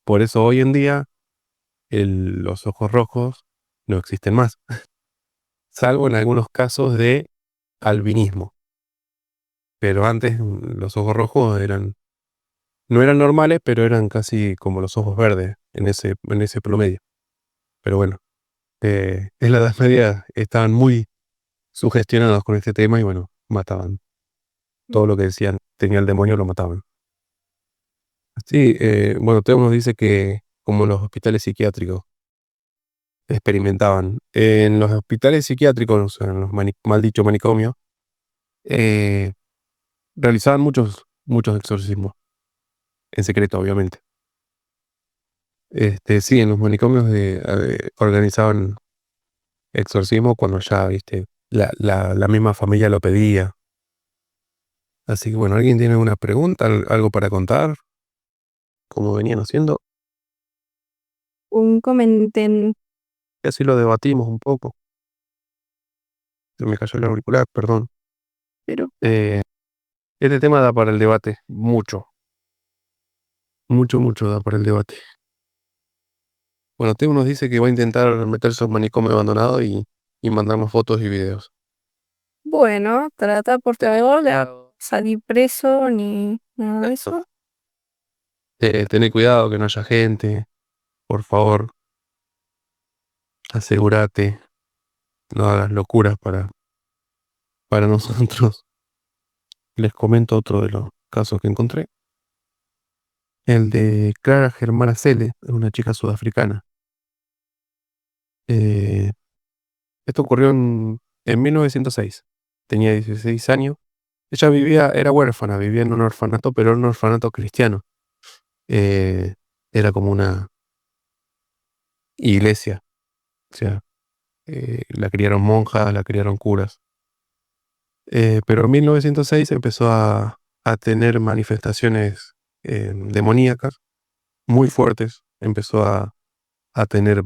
Por eso hoy en día los ojos rojos no existen más, salvo en algunos casos de albinismo. Pero antes los ojos rojos no eran normales, pero eran casi como los ojos verdes en ese promedio. Pero bueno, en la Edad Media estaban muy sugestionados con este tema y bueno, mataban. Todo lo que decían tenía el demonio lo mataban. Sí, bueno, Teo nos dice que como los hospitales psiquiátricos experimentaban. En los hospitales psiquiátricos, o sea, en los mal dicho manicomios, eh, realizaban muchos exorcismos, en secreto, obviamente. Sí, en los manicomios organizaban exorcismos cuando ya, viste, la misma familia lo pedía. Así que bueno, ¿alguien tiene una pregunta, algo para contar? ¿Cómo venían haciendo? Comenten. Y así lo debatimos un poco. Se me cayó el auricular, perdón. Pero este tema da para el debate, mucho da para el debate. Bueno, Teo nos dice que va a intentar meterse a un manicomio abandonado y mandarnos fotos y videos. Bueno, trata por favor de salir preso ni nada de eso. Tené cuidado que no haya gente, por favor. Asegúrate, no hagas locuras para nosotros. Les comento otro de los casos que encontré. El de Clara Germana Cele, una chica sudafricana. Esto ocurrió en 1906. Tenía 16 años. Ella era huérfana, vivía en un orfanato, pero en un orfanato cristiano. Era como una iglesia. O sea, la criaron monjas, la criaron curas. Pero en 1906 empezó a tener manifestaciones demoníacas muy fuertes. Empezó a tener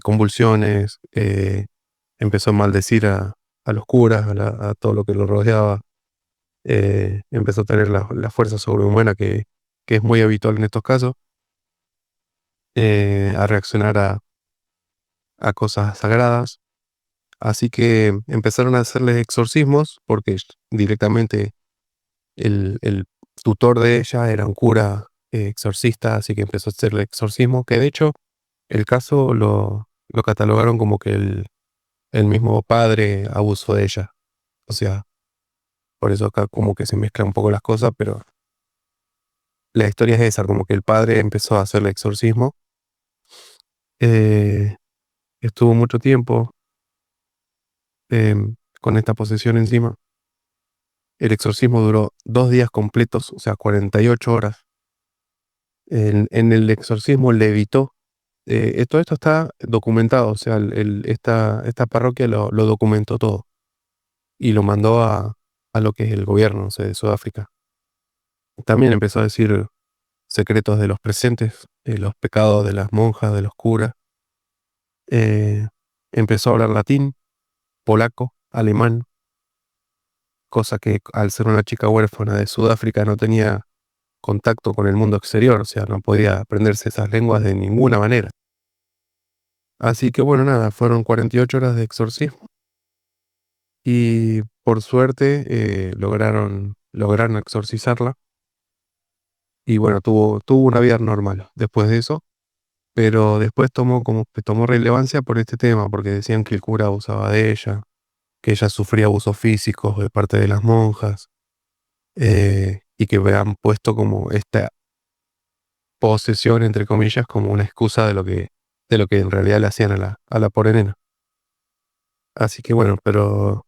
convulsiones, empezó a maldecir a los curas, a todo lo que lo rodeaba. Empezó a tener la fuerza sobrehumana que es muy habitual en estos casos, a reaccionar a cosas sagradas. Así que empezaron a hacerle exorcismos porque directamente el tutor de ella era un cura exorcista, así que empezó a hacerle exorcismo, que de hecho el caso lo catalogaron como que el mismo padre abusó de ella. O sea, por eso acá como que se mezclan un poco las cosas, pero la historia es esa, como que el padre empezó a hacerle exorcismo. Estuvo mucho tiempo con esta posesión encima. El exorcismo duró 2 días completos, o sea, 48 horas. En el exorcismo levitó todo esto está documentado, o sea, esta parroquia lo documentó todo y lo mandó a lo que es el gobierno, o sea, de Sudáfrica. También empezó a decir secretos de los presentes, los pecados de las monjas, de los curas. Empezó a hablar latín, polaco, alemán, cosa que al ser una chica huérfana de Sudáfrica no tenía contacto con el mundo exterior, o sea, no podía aprenderse esas lenguas de ninguna manera. Así que bueno, nada, fueron 48 horas de exorcismo y por suerte lograron exorcizarla y bueno, tuvo una vida normal después de eso, pero después tomó relevancia por este tema, porque decían que el cura abusaba de ella, que ella sufría abusos físicos de parte de las monjas, y que habían puesto como esta posesión, entre comillas, como una excusa de lo que en realidad le hacían a la pobre nena. Así que bueno, pero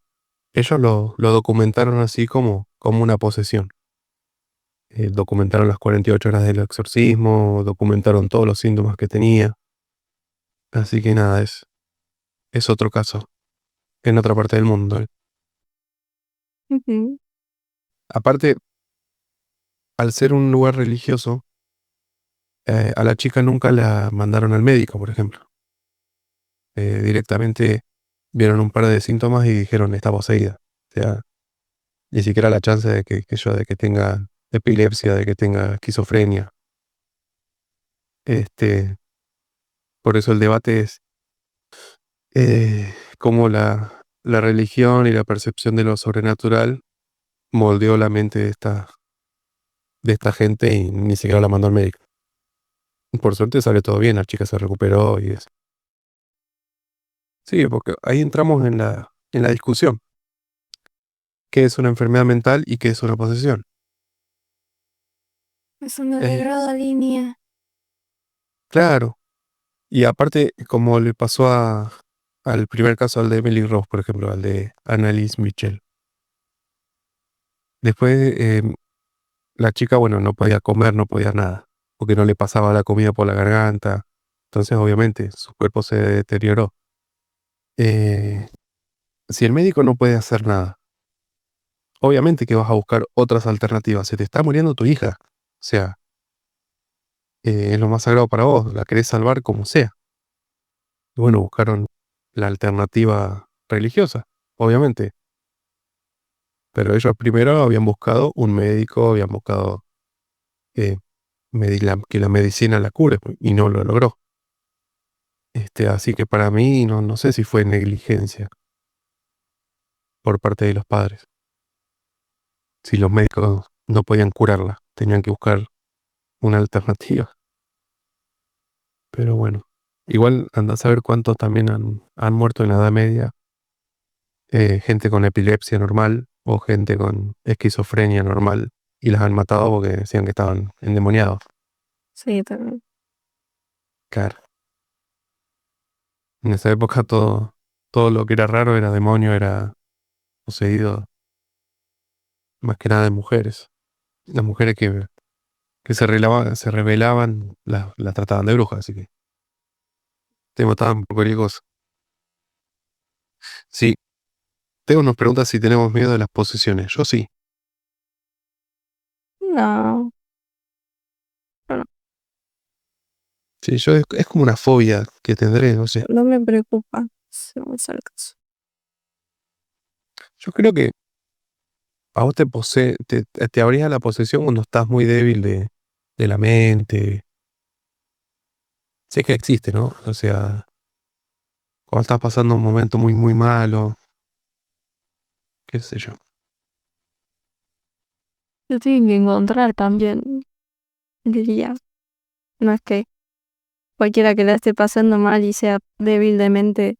ellos lo documentaron así como una posesión. Documentaron las 48 horas del exorcismo, documentaron todos los síntomas que tenía. Así que nada, es otro caso en otra parte del mundo. Ujú. Aparte, al ser un lugar religioso, a la chica nunca la mandaron al médico, por ejemplo. Directamente vieron un par de síntomas y dijeron está poseída. O sea, ni siquiera la chance de que tenga epilepsia, de que tenga esquizofrenia. Este, por eso el debate es cómo la religión y la percepción de lo sobrenatural moldeó la mente de esta gente y ni siquiera la mandó al médico. Por suerte salió todo bien, la chica se recuperó y eso. Sí, porque ahí entramos en la discusión. ¿Qué es una enfermedad mental y qué es una posesión? Es una Eh, delgada línea. claro. Y aparte, como le pasó al primer caso, al de Emily Rose, por ejemplo, al de Annalise Mitchell. Después, la chica, bueno, no podía comer, no podía nada, porque no le pasaba la comida por la garganta. Entonces, obviamente, su cuerpo se deterioró. Eh, si el médico no puede hacer nada, obviamente que vas a buscar otras alternativas. Se te está muriendo tu hija. O sea, es lo más sagrado para vos, la querés salvar como sea. Y bueno, buscaron la alternativa religiosa, obviamente. Pero ellos primero habían buscado un médico, habían buscado eh, que la medicina la cure y no lo logró. Así que para mí no sé si fue negligencia por parte de los padres. Si los médicos no podían curarla, tenían que buscar una alternativa. Pero bueno, igual anda a saber cuántos también han muerto en la Edad Media, gente con epilepsia normal o gente con esquizofrenia normal y las han matado porque decían que estaban endemoniados. Sí, también. Claro. En esa época todo lo que era raro era demonio, era poseído más que nada de mujeres. Las mujeres que se rebelaban, las trataban de brujas, así que te mataban por cualquier cosa. Sí, Teo nos pregunta si tenemos miedo de las posesiones. Yo sí. No, Sí, es como una fobia que tendré, no sé. no me preocupa. Si no es el caso. Yo creo que a vos te abrías la posesión cuando estás muy débil de la mente. Sé que existe, ¿no? O sea, cuando estás pasando un momento muy, muy malo, qué sé yo. Yo tengo que encontrar también, diría. No es que cualquiera que la esté pasando mal y sea débil de mente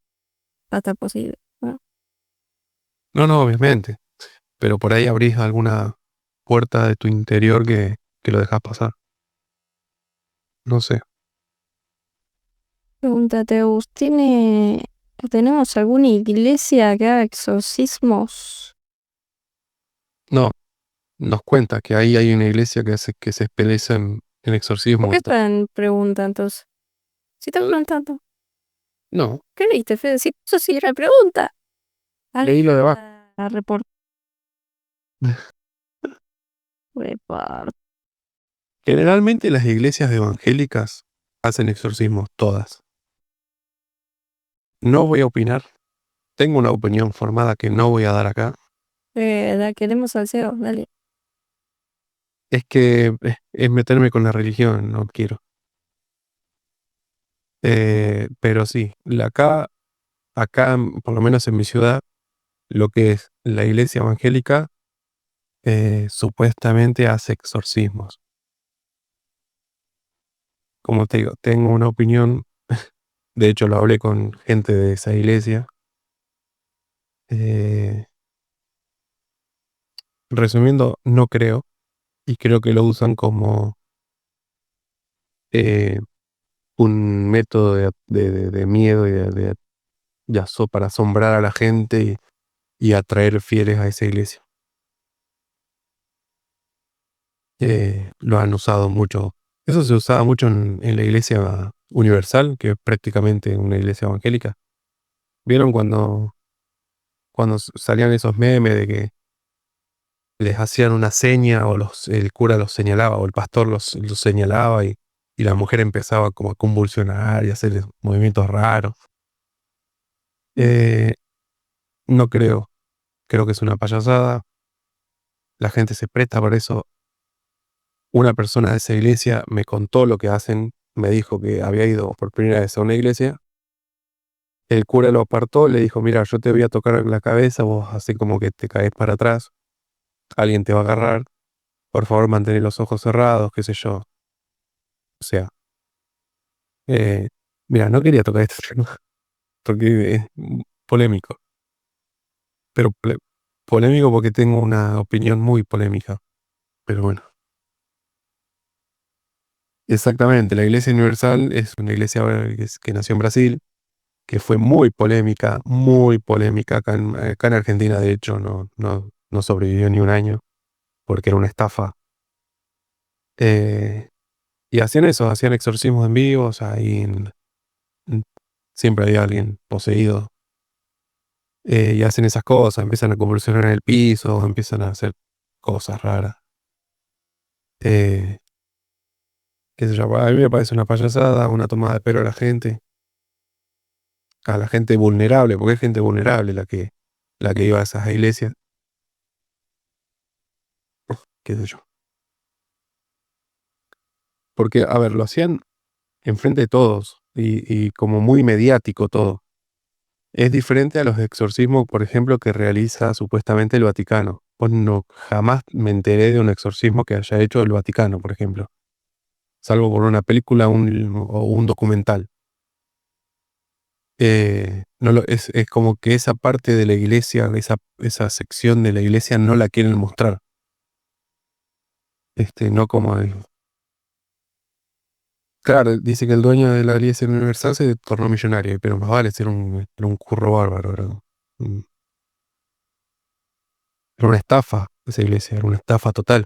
va a estar posible. ¿No? No, obviamente. Pero por ahí abrís alguna puerta de tu interior que lo dejas pasar. No sé. Pregúntate, ¿tenemos alguna iglesia que haga exorcismos? No, nos cuenta que ahí hay una iglesia que se especializa en exorcismo. ¿Por qué está en pregunta entonces? Si te tanto. No, ¿Qué leíste, Fede? Si eso sí era pregunta. leí lo de abajo. La report. Report. Generalmente las iglesias evangélicas hacen exorcismos todas. No voy a opinar. Tengo una opinión formada que no voy a dar acá. La queremos al CEO, dale. Es que es meterme con la religión, no quiero. Pero sí, acá, por lo menos en mi ciudad, lo que es la iglesia evangélica supuestamente hace exorcismos. Como te digo, tengo una opinión, de hecho lo hablé con gente de esa iglesia. Resumiendo, no creo, y creo que lo usan como eh, un método de miedo y para asombrar a la gente y atraer fieles a esa iglesia. Lo han usado mucho. Eso se usaba mucho en la iglesia universal, que es prácticamente una iglesia evangélica. ¿Vieron cuando salían esos memes de que les hacían una seña o el cura los señalaba o el pastor los señalaba y la mujer empezaba como a convulsionar y a hacer movimientos raros? Eh, no creo. Creo que es una payasada. La gente se presta por eso. Una persona de esa iglesia me contó lo que hacen. Me dijo que había ido por primera vez a una iglesia. El cura lo apartó, le dijo, mira, yo te voy a tocar la cabeza, vos así como que te caes para atrás, alguien te va a agarrar, por favor mantén los ojos cerrados, qué sé yo. O sea, eh, mira, no quería tocar este tema porque es polémico, pero polémico porque tengo una opinión muy polémica, pero bueno. Exactamente, la Iglesia Universal es una iglesia que nació en Brasil, que fue muy polémica acá en Argentina, de hecho, no sobrevivió ni un año porque era una estafa. Eh, y hacían eso, hacían exorcismos en vivo, o sea, siempre había alguien poseído. Y hacen esas cosas, empiezan a convulsionar en el piso, empiezan a hacer cosas raras. Eh, qué sé yo, a mí me parece una payasada, una tomada de pelo a la gente vulnerable, porque es gente vulnerable la que iba a esas iglesias, qué sé yo. Porque, a ver, lo hacían enfrente de todos y como muy mediático todo. Es diferente a los exorcismos, por ejemplo, que realiza supuestamente el Vaticano. Pues no, jamás me enteré de un exorcismo que haya hecho el Vaticano, por ejemplo. Salvo por una película o un documental. Es como que esa parte de la iglesia, esa sección de la iglesia no la quieren mostrar. No como claro, dice que el dueño de la iglesia universal se tornó millonario, pero más vale ser era un curro bárbaro, era una estafa esa iglesia, era una estafa total.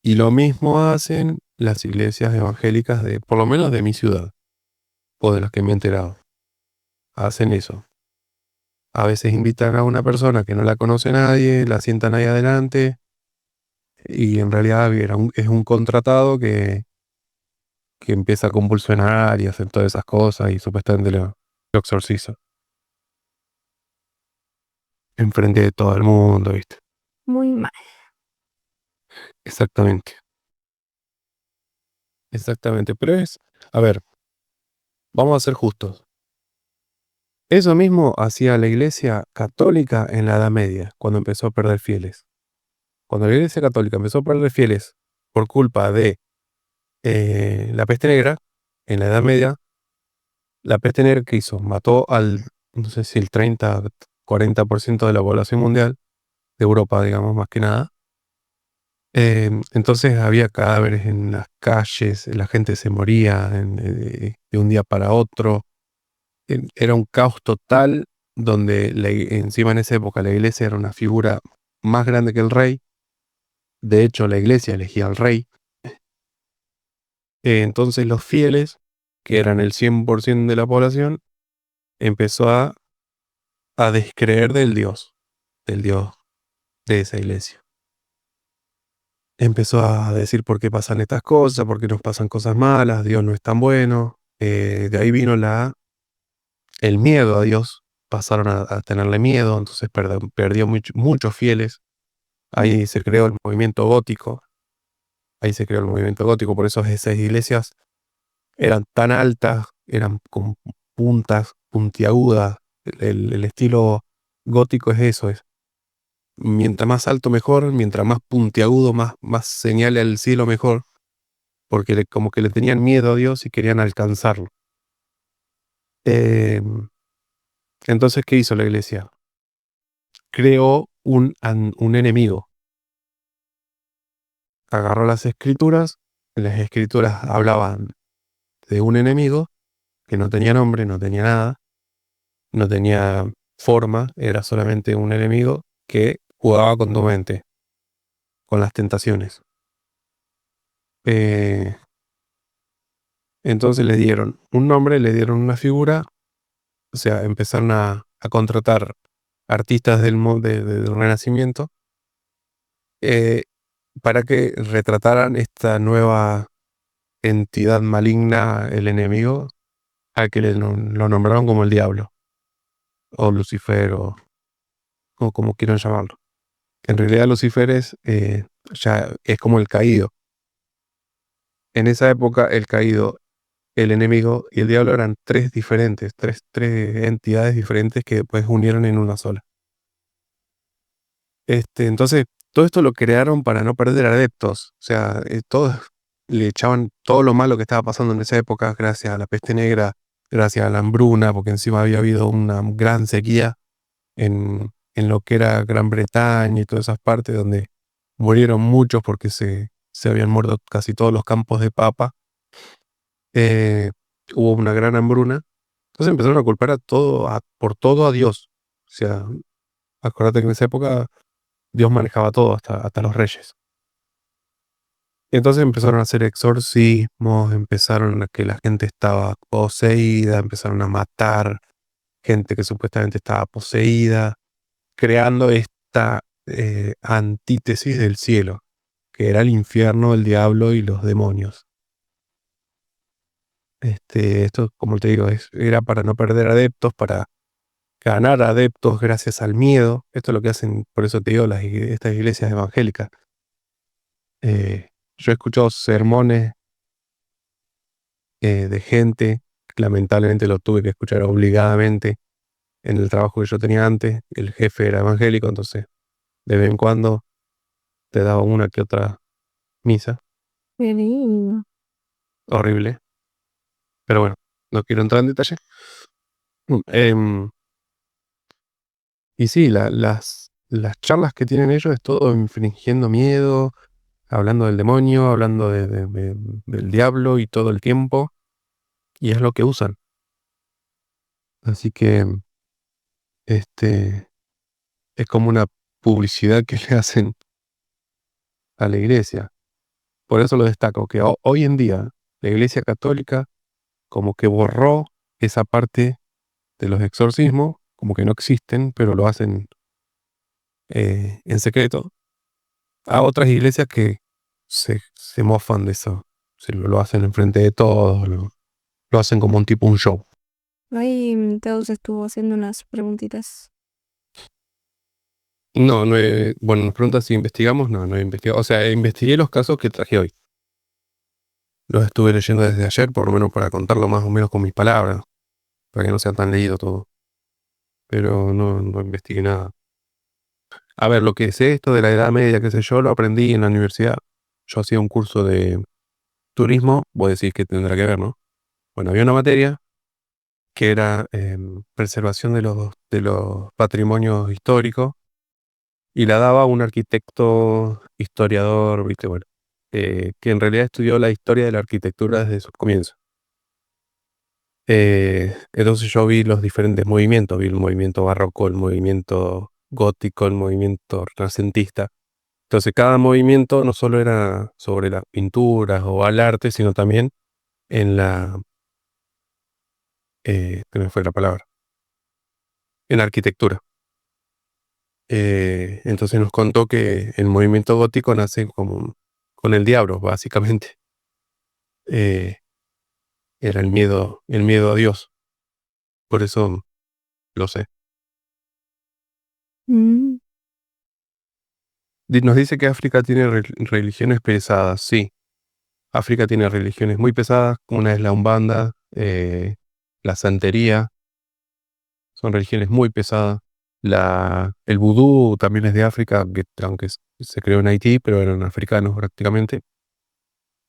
Y lo mismo hacen las iglesias evangélicas por lo menos de mi ciudad, o de las que me he enterado. Hacen eso. A veces invitan a una persona que no la conoce nadie, la sientan ahí adelante, y en realidad es un contratado que empieza a convulsionar y hacer todas esas cosas, y supuestamente lo exorciza. Enfrente de todo el mundo, ¿viste? Muy mal. Exactamente. Exactamente. Pero a ver, vamos a ser justos. Eso mismo hacía la Iglesia Católica en la Edad Media, cuando empezó a perder fieles. Cuando la Iglesia Católica empezó a perder fieles por culpa de la peste negra, en la Edad Media, la peste negra que hizo, mató no sé si el 30, 40% de la población mundial, de Europa, digamos, más que nada. Entonces había cadáveres en las calles, la gente se moría de un día para otro. Era un caos total donde encima en esa época la iglesia era una figura más grande que el rey. De hecho, la iglesia elegía al rey. Entonces los fieles que eran el 100% de la población, empezó a descreer del Dios de esa iglesia. Empezó a decir por qué pasan estas cosas, por qué nos pasan cosas malas, Dios no es tan bueno. De ahí vino el miedo a Dios, pasaron a tenerle miedo, entonces perdió muchos fieles. Ahí se creó el movimiento gótico. Por eso esas iglesias eran tan altas, eran con puntas, puntiagudas. El estilo gótico es eso, es mientras más alto mejor, mientras más puntiagudo, más señale al cielo mejor, porque como que le tenían miedo a Dios y querían alcanzarlo. Entonces, ¿qué hizo la iglesia? Creó un enemigo. Agarró las escrituras hablaban de un enemigo que no tenía nombre, no tenía nada, no tenía forma, era solamente un enemigo que jugaba con tu mente, con las tentaciones. Entonces le dieron un nombre, le dieron una figura, o sea, empezaron a contratar artistas del Renacimiento para que retrataran esta nueva entidad maligna, el enemigo, al que lo nombraron como el diablo, o Lucifer, o como quieran llamarlo. En realidad Lucifer ya es como el caído. En esa época el caído, el enemigo y el diablo eran tres entidades diferentes que después unieron en una sola. Entonces, todo esto lo crearon para no perder adeptos. O sea, todos le echaban todo lo malo que estaba pasando en esa época, gracias a la peste negra, gracias a la hambruna, porque encima había habido una gran sequía en lo que era Gran Bretaña y todas esas partes donde murieron muchos porque se habían muerto casi todos los campos de papa. Hubo una gran hambruna. Entonces empezaron a culpar por todo a Dios. O sea, acuérdate que en esa época Dios manejaba todo, hasta los reyes. Entonces empezaron a hacer exorcismos, empezaron a que la gente estaba poseída, empezaron a matar gente que supuestamente estaba poseída, creando esta antítesis del cielo, que era el infierno, el diablo y los demonios. Esto, como te digo, era para no perder adeptos, para ganar adeptos gracias al miedo. Esto es lo que hacen, por eso te digo, estas iglesias evangélicas. Yo he escuchado sermones de gente, lamentablemente lo tuve que escuchar obligadamente en el trabajo que yo tenía antes. El jefe era evangélico, entonces de vez en cuando te daba una que otra misa. Qué lindo. Horrible. Pero bueno, no quiero entrar en detalle. Y sí, las charlas que tienen ellos es todo infringiendo miedo, hablando del demonio, hablando del diablo y todo el tiempo. Y es lo que usan. Así que es como una publicidad que le hacen a la iglesia. Por eso lo destaco, que hoy en día la iglesia católica como que borró esa parte de los exorcismos, como que no existen, pero lo hacen en secreto. A otras iglesias que se mofan de eso, lo hacen enfrente de todos, lo hacen como un show. Ahí Teus estuvo haciendo unas preguntitas. No, bueno, nos preguntas si investigamos, no he investigado. O sea, investigué los casos que traje hoy. Los estuve leyendo desde ayer, por lo menos para contarlo más o menos con mis palabras, para que no sea tan leído todo. Pero no investigué nada. A ver, lo que sé esto de la Edad Media, qué sé yo, lo aprendí en la universidad. Yo hacía un curso de turismo, vos decís que tendrá que ver, ¿no? Bueno, había una materia que era preservación de los patrimonios históricos y la daba un arquitecto, historiador, viste, bueno, que en realidad estudió la historia de la arquitectura desde sus comienzos. Entonces yo vi los diferentes movimientos, vi el movimiento barroco, el movimiento gótico, el movimiento renacentista. Entonces cada movimiento no solo era sobre las pinturas o al arte, sino también en que me fue la palabra, en arquitectura. Entonces nos contó que el movimiento gótico nace como con el diablo, básicamente. Eh, Era el miedo a Dios. Por eso lo sé. Mm. Nos dice que África tiene religiones pesadas. Sí, África tiene religiones muy pesadas. Una es la Umbanda, la santería. Son religiones muy pesadas. El vudú también es de África, aunque se creó en Haití, pero eran africanos prácticamente.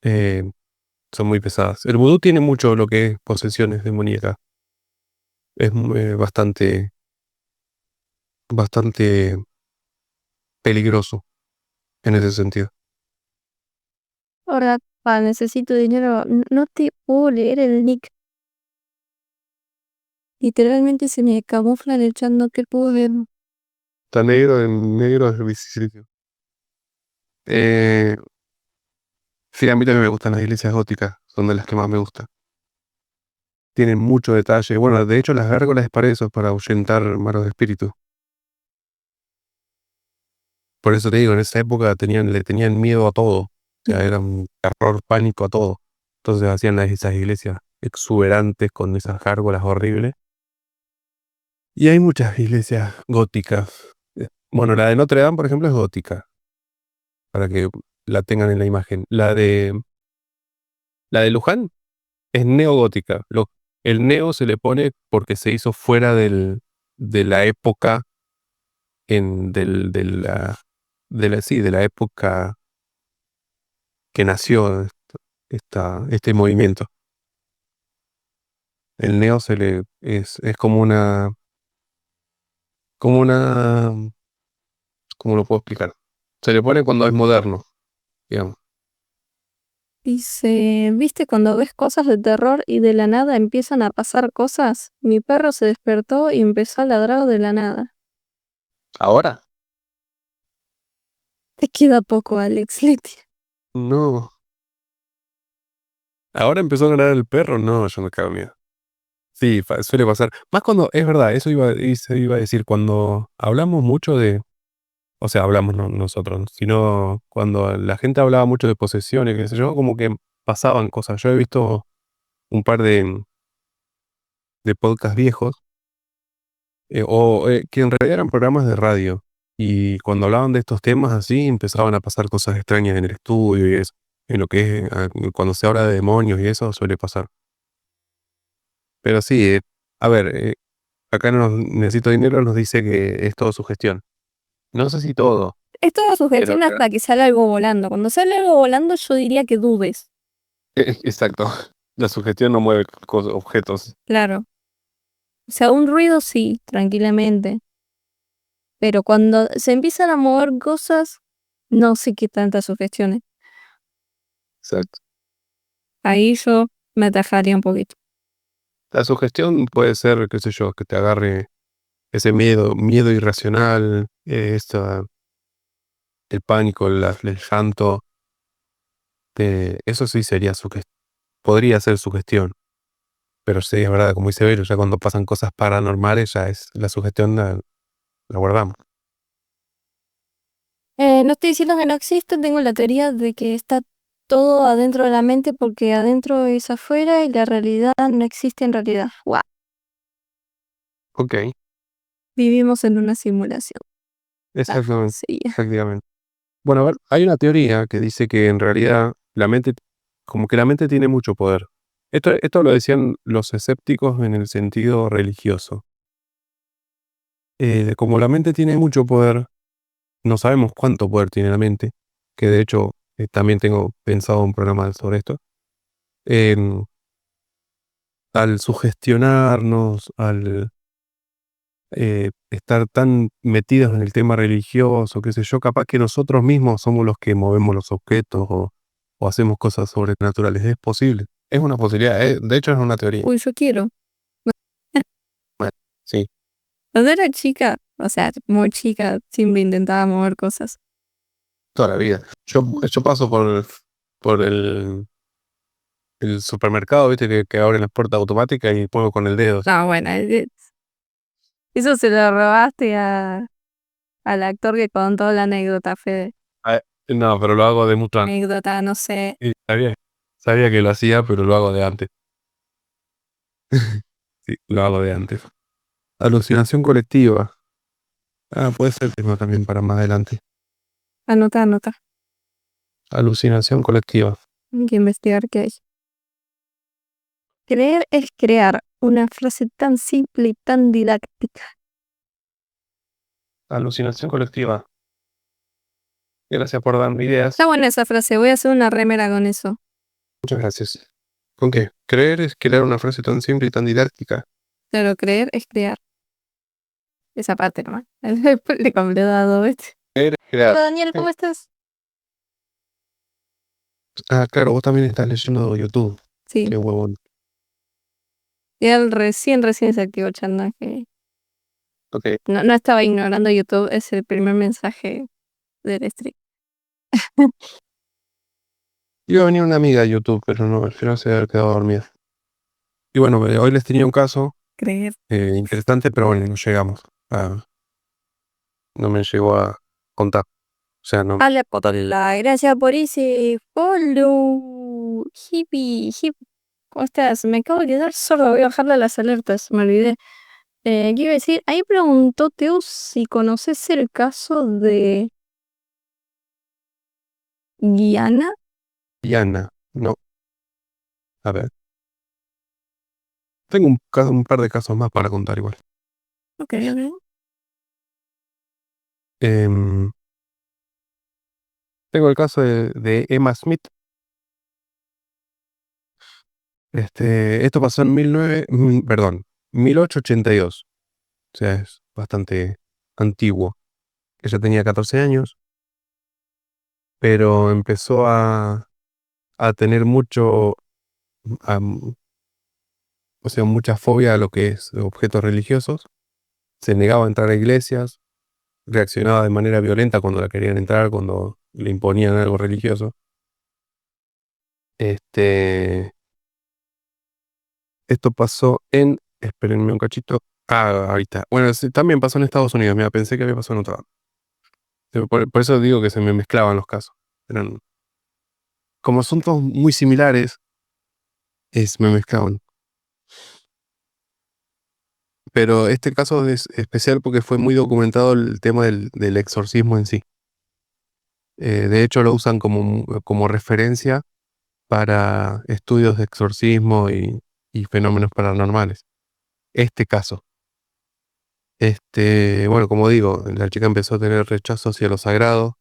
Son muy pesadas. El vudú tiene mucho lo que es posesiones demoníacas. Es bastante peligroso en ese sentido. Ahora, necesito dinero. No te puedo leer el nick. Literalmente se me camufla en el chat, no te puedo ver. Está negro en negro es visibility. Sí, a mí también me gustan las iglesias góticas, son de las que más me gustan. Tienen mucho detalle. Bueno, de hecho las gárgolas es para eso, para ahuyentar malos espíritus. Por eso te digo, en esa época le tenían miedo a todo. O sea, era un terror, pánico a todo. Entonces hacían esas iglesias exuberantes con esas gárgolas horribles. Y hay muchas iglesias góticas. Bueno, la de Notre Dame, por ejemplo, es gótica, para que la tengan en la imagen. La de Luján es neogótica. El neo se le pone porque se hizo fuera de la época de la época que nació este movimiento. El neo es como una, ¿cómo lo puedo explicar? Se le pone cuando es moderno, digamos. Dice, ¿viste cuando ves cosas de terror y de la nada empiezan a pasar cosas? Mi perro se despertó y empezó a ladrar de la nada. ¿Ahora? Te queda poco, Alex. Leti. No. ¿Ahora empezó a ganar el perro? No, yo me cago en miedo. Sí, suele pasar. Más cuando, es verdad, eso iba a decir, cuando hablamos mucho o sea, hablamos no nosotros, sino cuando la gente hablaba mucho de posesiones, qué sé yo, como que pasaban cosas. Yo he visto un par de podcasts viejos, que en realidad eran programas de radio, y cuando hablaban de estos temas así, empezaban a pasar cosas extrañas en el estudio y eso. En lo que es, cuando se habla de demonios y eso, suele pasar. Pero sí, a ver, acá Necesito Dinero nos dice que es todo sugestión. No sé si todo, Es toda pero sugestión hasta que sale algo volando. Cuando sale algo volando, yo diría que dudes. exacto. La sugestión no mueve objetos. Claro. O sea, un ruido sí, tranquilamente. Pero cuando se empiezan a mover cosas, no sé qué tantas sugestiones. Exacto. Ahí yo me atajaría un poquito. La sugestión puede ser, qué sé yo, que te agarre ese miedo irracional, el pánico, el llanto. Eso sí sería podría ser sugestión. Pero sí, es verdad, como dice Vero, ya cuando pasan cosas paranormales, ya es la sugestión, la guardamos. No estoy diciendo que no existe, tengo la teoría de que está todo adentro de la mente porque adentro es afuera y la realidad no existe en realidad. ¡Wow! Ok, Vivimos en una simulación. exactamente, Sí. exactamente. Bueno, a ver, hay una teoría que dice que en realidad como que la mente tiene mucho poder. Esto lo decían los escépticos en el sentido religioso. Como la mente tiene mucho poder, no sabemos cuánto poder tiene la mente, que de hecho también tengo pensado un programa sobre esto. em, Al sugestionarnos, al estar tan metidos en el tema religioso, qué sé yo, capaz que nosotros mismos somos los que movemos los objetos o hacemos cosas sobrenaturales. Es posible. Es una posibilidad. De hecho, es una teoría. Uy, yo quiero. Bueno, sí, Cuando era chica, o sea, muy chica, siempre intentaba mover cosas. toda la vida. Yo paso por el el supermercado, viste, que abren las puertas automáticas y pongo con el dedo. No, bueno, eso se lo robaste al actor que contó la anécdota, Fede. No, pero lo hago de mucho antes. Anécdota, no sé. Y sabía que lo hacía, pero lo hago de antes. Sí, lo hago de antes. Alucinación colectiva. Puede ser tema también para más adelante. Anota. Alucinación colectiva. Hay que investigar qué hay. Creer es crear una frase tan simple y tan didáctica. Alucinación colectiva. Gracias por darme ideas. Está buena esa frase, voy a hacer una remera con eso. Muchas gracias. ¿Con qué? Creer es crear una frase tan simple y tan didáctica. Claro, creer es crear. Esa parte nomás. Después le completado, ¿viste? Creer es crear. Hola Daniel, ¿cómo estás? Claro, vos también estás leyendo YouTube. Sí. Qué huevón. Y él recién se activó el chantaje. Ok. No estaba ignorando YouTube, es el primer mensaje del stream. Iba a venir una amiga de YouTube, pero no, al final se haber quedado dormida. Y bueno, hoy les tenía un caso Creer. interesante, pero bueno, no llegamos. No me llegó a contar. O sea, no. Hola, gracias por ese follow. Hippie. ¿Cómo estás? Me acabo de quedar sordo, voy a bajarle las alertas, me olvidé. ¿Qué iba a decir? Ahí preguntó Teus si conoces el caso de Guiana. Yana, no. A ver. Tengo un par de casos más para contar igual. Ok. Em, Tengo el caso de Emma Smith. Esto pasó en 1882. O sea, es bastante antiguo. Ella tenía 14 años, pero empezó a tener mucha fobia a lo que es objetos religiosos. Se negaba a entrar a iglesias, reaccionaba de manera violenta cuando la querían entrar, cuando le imponían algo religioso. Esto pasó espérenme un cachito. Ahí está. Bueno, sí, también pasó en Estados Unidos. Mira, pensé que había pasado en otro lado. Por eso digo que se me mezclaban los casos. Como son todos muy similares, me mezclaban. Pero este caso es especial porque fue muy documentado el tema del exorcismo en sí. De hecho, lo usan como referencia para estudios de exorcismo y fenómenos paranormales. Este caso. Bueno, como digo, la chica empezó a tener rechazo hacia lo sagrado,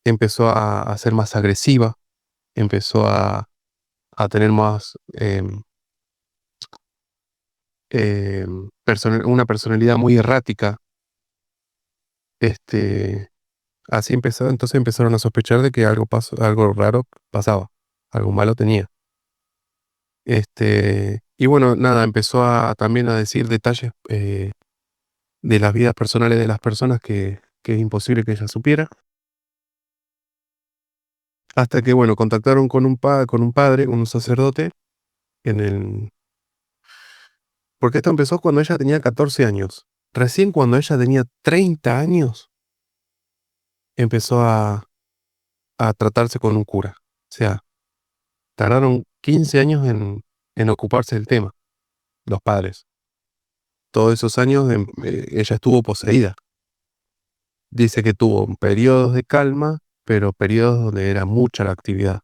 empezó a ser más agresiva, empezó a tener más una personalidad muy errática. Entonces empezaron a sospechar de que algo raro pasaba, algo malo tenía. Y bueno, nada, empezó también a decir detalles de las vidas personales de las personas que es imposible que ella supiera. Hasta que, bueno, contactaron con un padre, un sacerdote, porque esto empezó cuando ella tenía 14 años. Recién cuando ella tenía 30 años, empezó a tratarse con un cura. O sea, tardaron 15 años en ocuparse del tema, los padres. Todos esos años ella estuvo poseída. Dice que tuvo periodos de calma, pero periodos donde era mucha la actividad.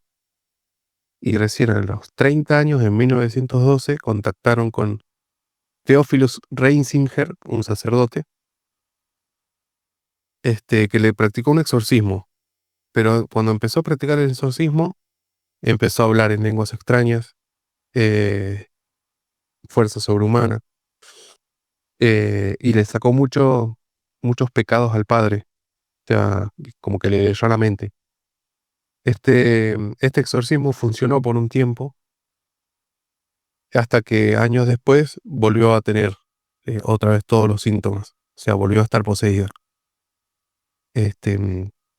Y recién a los 30 años, en 1912, contactaron con Theophilus Reinsinger, un sacerdote, que le practicó un exorcismo. Pero cuando empezó a practicar el exorcismo, empezó a hablar en lenguas extrañas, fuerza sobrehumana, y le sacó muchos pecados al padre. O sea, como que le leyó la mente. Este exorcismo funcionó por un tiempo, hasta que años después volvió a tener otra vez todos los síntomas. O sea, volvió a estar poseída.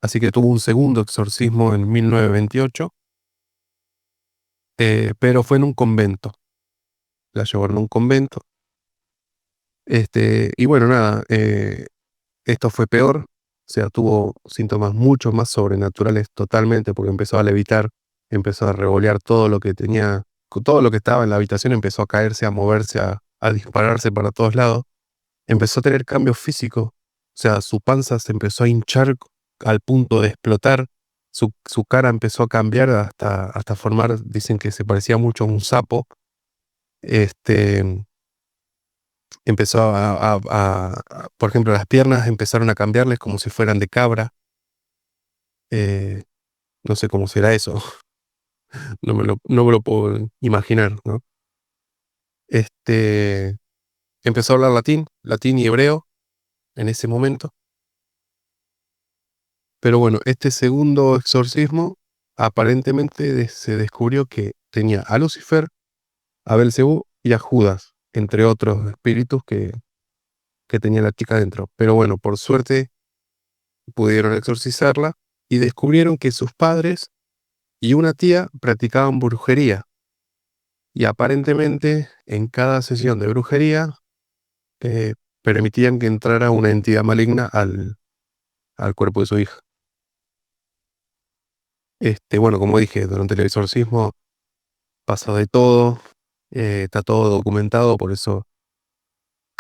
Así que tuvo un segundo exorcismo en 1928, pero fue en un convento. La llevaron a un convento. Y bueno, nada, esto fue peor. O sea, tuvo síntomas mucho más sobrenaturales totalmente porque empezó a levitar, empezó a revolear todo lo que tenía, todo lo que estaba en la habitación empezó a caerse, a moverse, a dispararse para todos lados. Empezó a tener cambios físicos. O sea, su panza se empezó a hinchar al punto de explotar. Su cara empezó a cambiar hasta formar, dicen que se parecía mucho a un sapo. Este, Empezó por ejemplo, las piernas empezaron a cambiarles como si fueran de cabra. Eh, no sé cómo será eso. No me lo puedo imaginar, ¿no? Empezó a hablar latín y hebreo en ese momento. Pero bueno, este segundo exorcismo aparentemente se descubrió que tenía a Lucifer, a Belcebú y a Judas, entre otros espíritus que tenía la chica dentro. Pero bueno, por suerte pudieron exorcizarla y descubrieron que sus padres y una tía practicaban brujería. Y aparentemente en cada sesión de brujería eh, permitían que entrara una entidad maligna al cuerpo de su hija. Bueno, como dije, durante el exorcismo pasó de todo, está todo documentado, por eso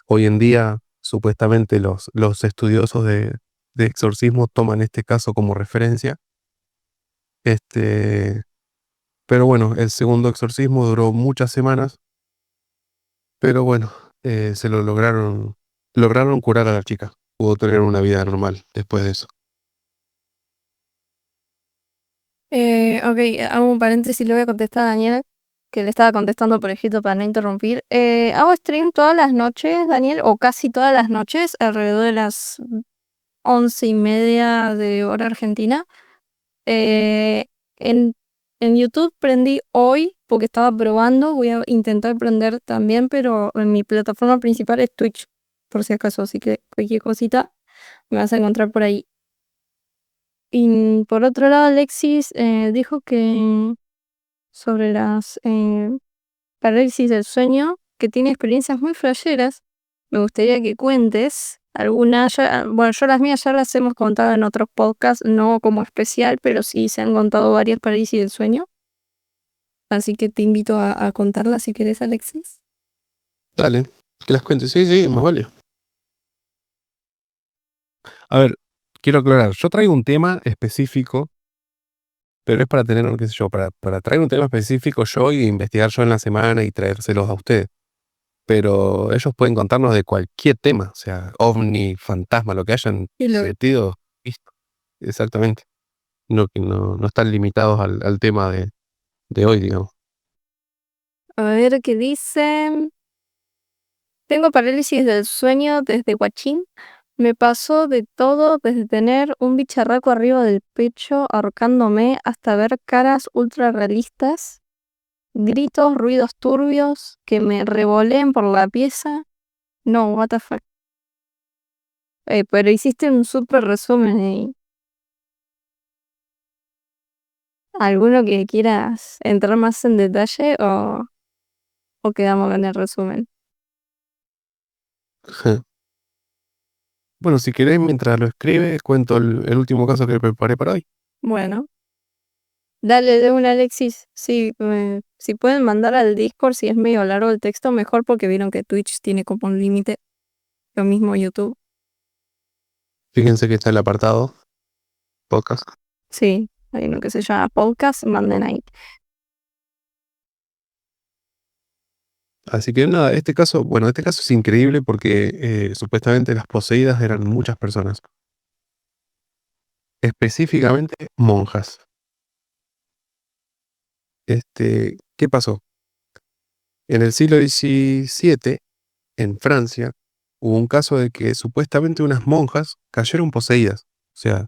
hoy en día supuestamente los estudiosos de exorcismo toman este caso como referencia. Pero bueno, el segundo exorcismo duró muchas semanas, pero bueno, lograron curar a la chica. Pudo tener una vida normal después de eso. Ok, hago un paréntesis, le voy a contestar a Daniel, que le estaba contestando por escrito para no interrumpir. Hago stream todas las noches, Daniel, o casi todas las noches, alrededor de las 11:30 de hora argentina. Eh, en, en YouTube prendí hoy porque estaba probando, voy a intentar prender también, pero en mi plataforma principal es Twitch, por si acaso, así que cualquier cosita me vas a encontrar por ahí. Y por otro lado, Alexis dijo que sobre las parálisis del sueño, que tiene experiencias muy flasheras. Me gustaría que cuentes algunas. Bueno, yo las mías ya las hemos contado en otros podcasts, no como especial, pero sí se han contado varias parálisis del sueño. Así que te invito a contarlas si querés, Alexis. Dale, que las cuente. Sí, sí, más vale. A ver, quiero aclarar, yo traigo un tema específico, pero es para tener, qué sé yo, para traer un tema específico yo y investigar yo en la semana y traérselos a ustedes. Pero ellos pueden contarnos de cualquier tema, o sea, ovni, fantasma, lo que hayan sentido, visto. Exactamente. Que no están limitados al tema de hoy, digamos. A ver qué dicen. Tengo parálisis del sueño desde guachín. Me pasó de todo, desde tener un bicharraco arriba del pecho ahorcándome hasta ver caras ultra realistas, gritos, ruidos turbios que me revoleen por la pieza. No, what the fuck. Pero hiciste un súper resumen ahí. ¿Alguno que quieras entrar más en detalle o quedamos con el resumen? Bueno, si querés, mientras lo escribe, cuento el último caso que preparé para hoy. Bueno, dale de un Alexis. Si pueden mandar al Discord, si es medio largo el texto, mejor porque vieron que Twitch tiene como un límite. Lo mismo YouTube. Fíjense que está el apartado podcast. Sí, hay uno que se llama podcast, manden ahí. Así que nada, este caso es increíble porque supuestamente las poseídas eran muchas personas. Específicamente monjas. ¿Qué pasó? En el siglo XVII, en Francia, hubo un caso de que supuestamente unas monjas cayeron poseídas. O sea,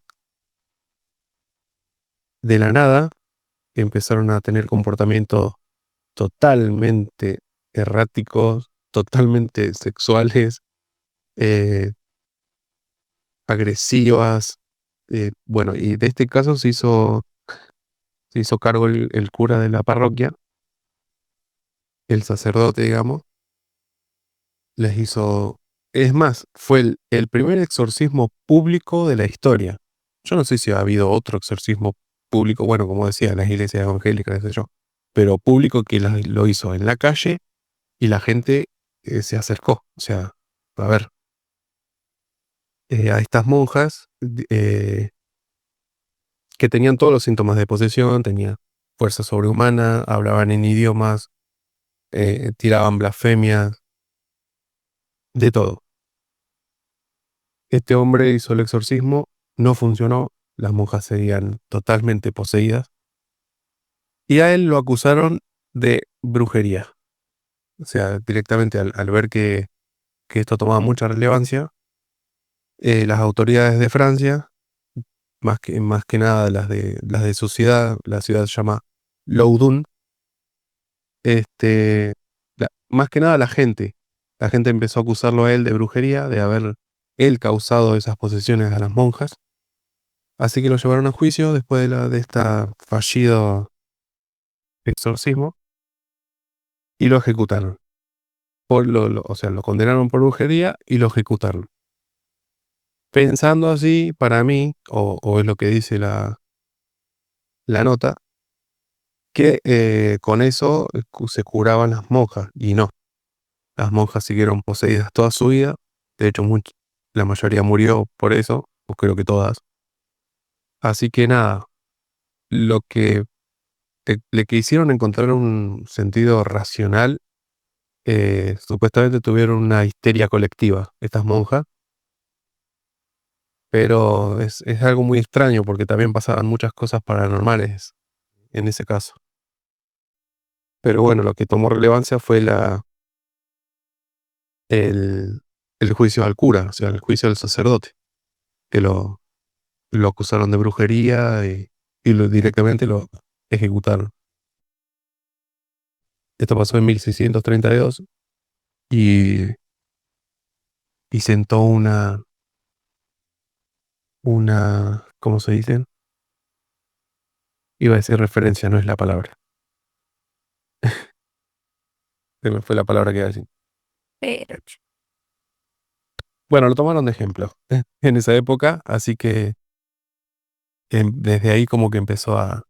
de la nada empezaron a tener comportamientos totalmente erráticos, totalmente sexuales, eh, agresivas. Bueno, y de este caso se hizo cargo el cura de la parroquia el sacerdote, digamos, les hizo... Es más, fue el primer exorcismo público de la historia. Yo no sé si ha habido otro exorcismo público, bueno, como decía, las iglesias evangélicas, qué sé yo, pero público que lo hizo en la calle y la gente se acercó. O sea, a ver, a estas monjas que tenían todos los síntomas de posesión, tenían fuerza sobrehumana, hablaban en idiomas, tiraban blasfemias, de todo. Este hombre hizo el exorcismo, no funcionó, las monjas seguían totalmente poseídas y a él lo acusaron de brujería. O sea, directamente al ver que esto tomaba mucha relevancia, las autoridades de Francia, más que nada las de su ciudad, la ciudad se llama Loudun, más que nada la gente empezó a acusarlo a él de brujería, de haber él causado esas posesiones a las monjas. Así que lo llevaron a juicio después de esta fallido exorcismo y lo ejecutaron. O sea, lo condenaron por brujería y lo ejecutaron. Pensando así, para mí, o es lo que dice la nota, que con eso se curaban las monjas, y no. Las monjas siguieron poseídas toda su vida. De hecho, la mayoría murió por eso, o creo que todas. Así que nada, lo que le quisieron encontrar un sentido racional. Supuestamente tuvieron una histeria colectiva, estas monjas, pero es algo muy extraño porque también pasaban muchas cosas paranormales en ese caso. Pero bueno, lo que tomó relevancia fue el, el juicio al cura, o sea, el juicio del sacerdote, que lo acusaron de brujería y directamente lo ejecutaron. Esto pasó en 1632 y, y sentó ¿cómo se dice? Iba a decir referencia, no es la palabra. Se me fue la palabra que iba a decir. Pero, Bueno, lo tomaron de ejemplo en esa época, así que desde ahí como que empezó a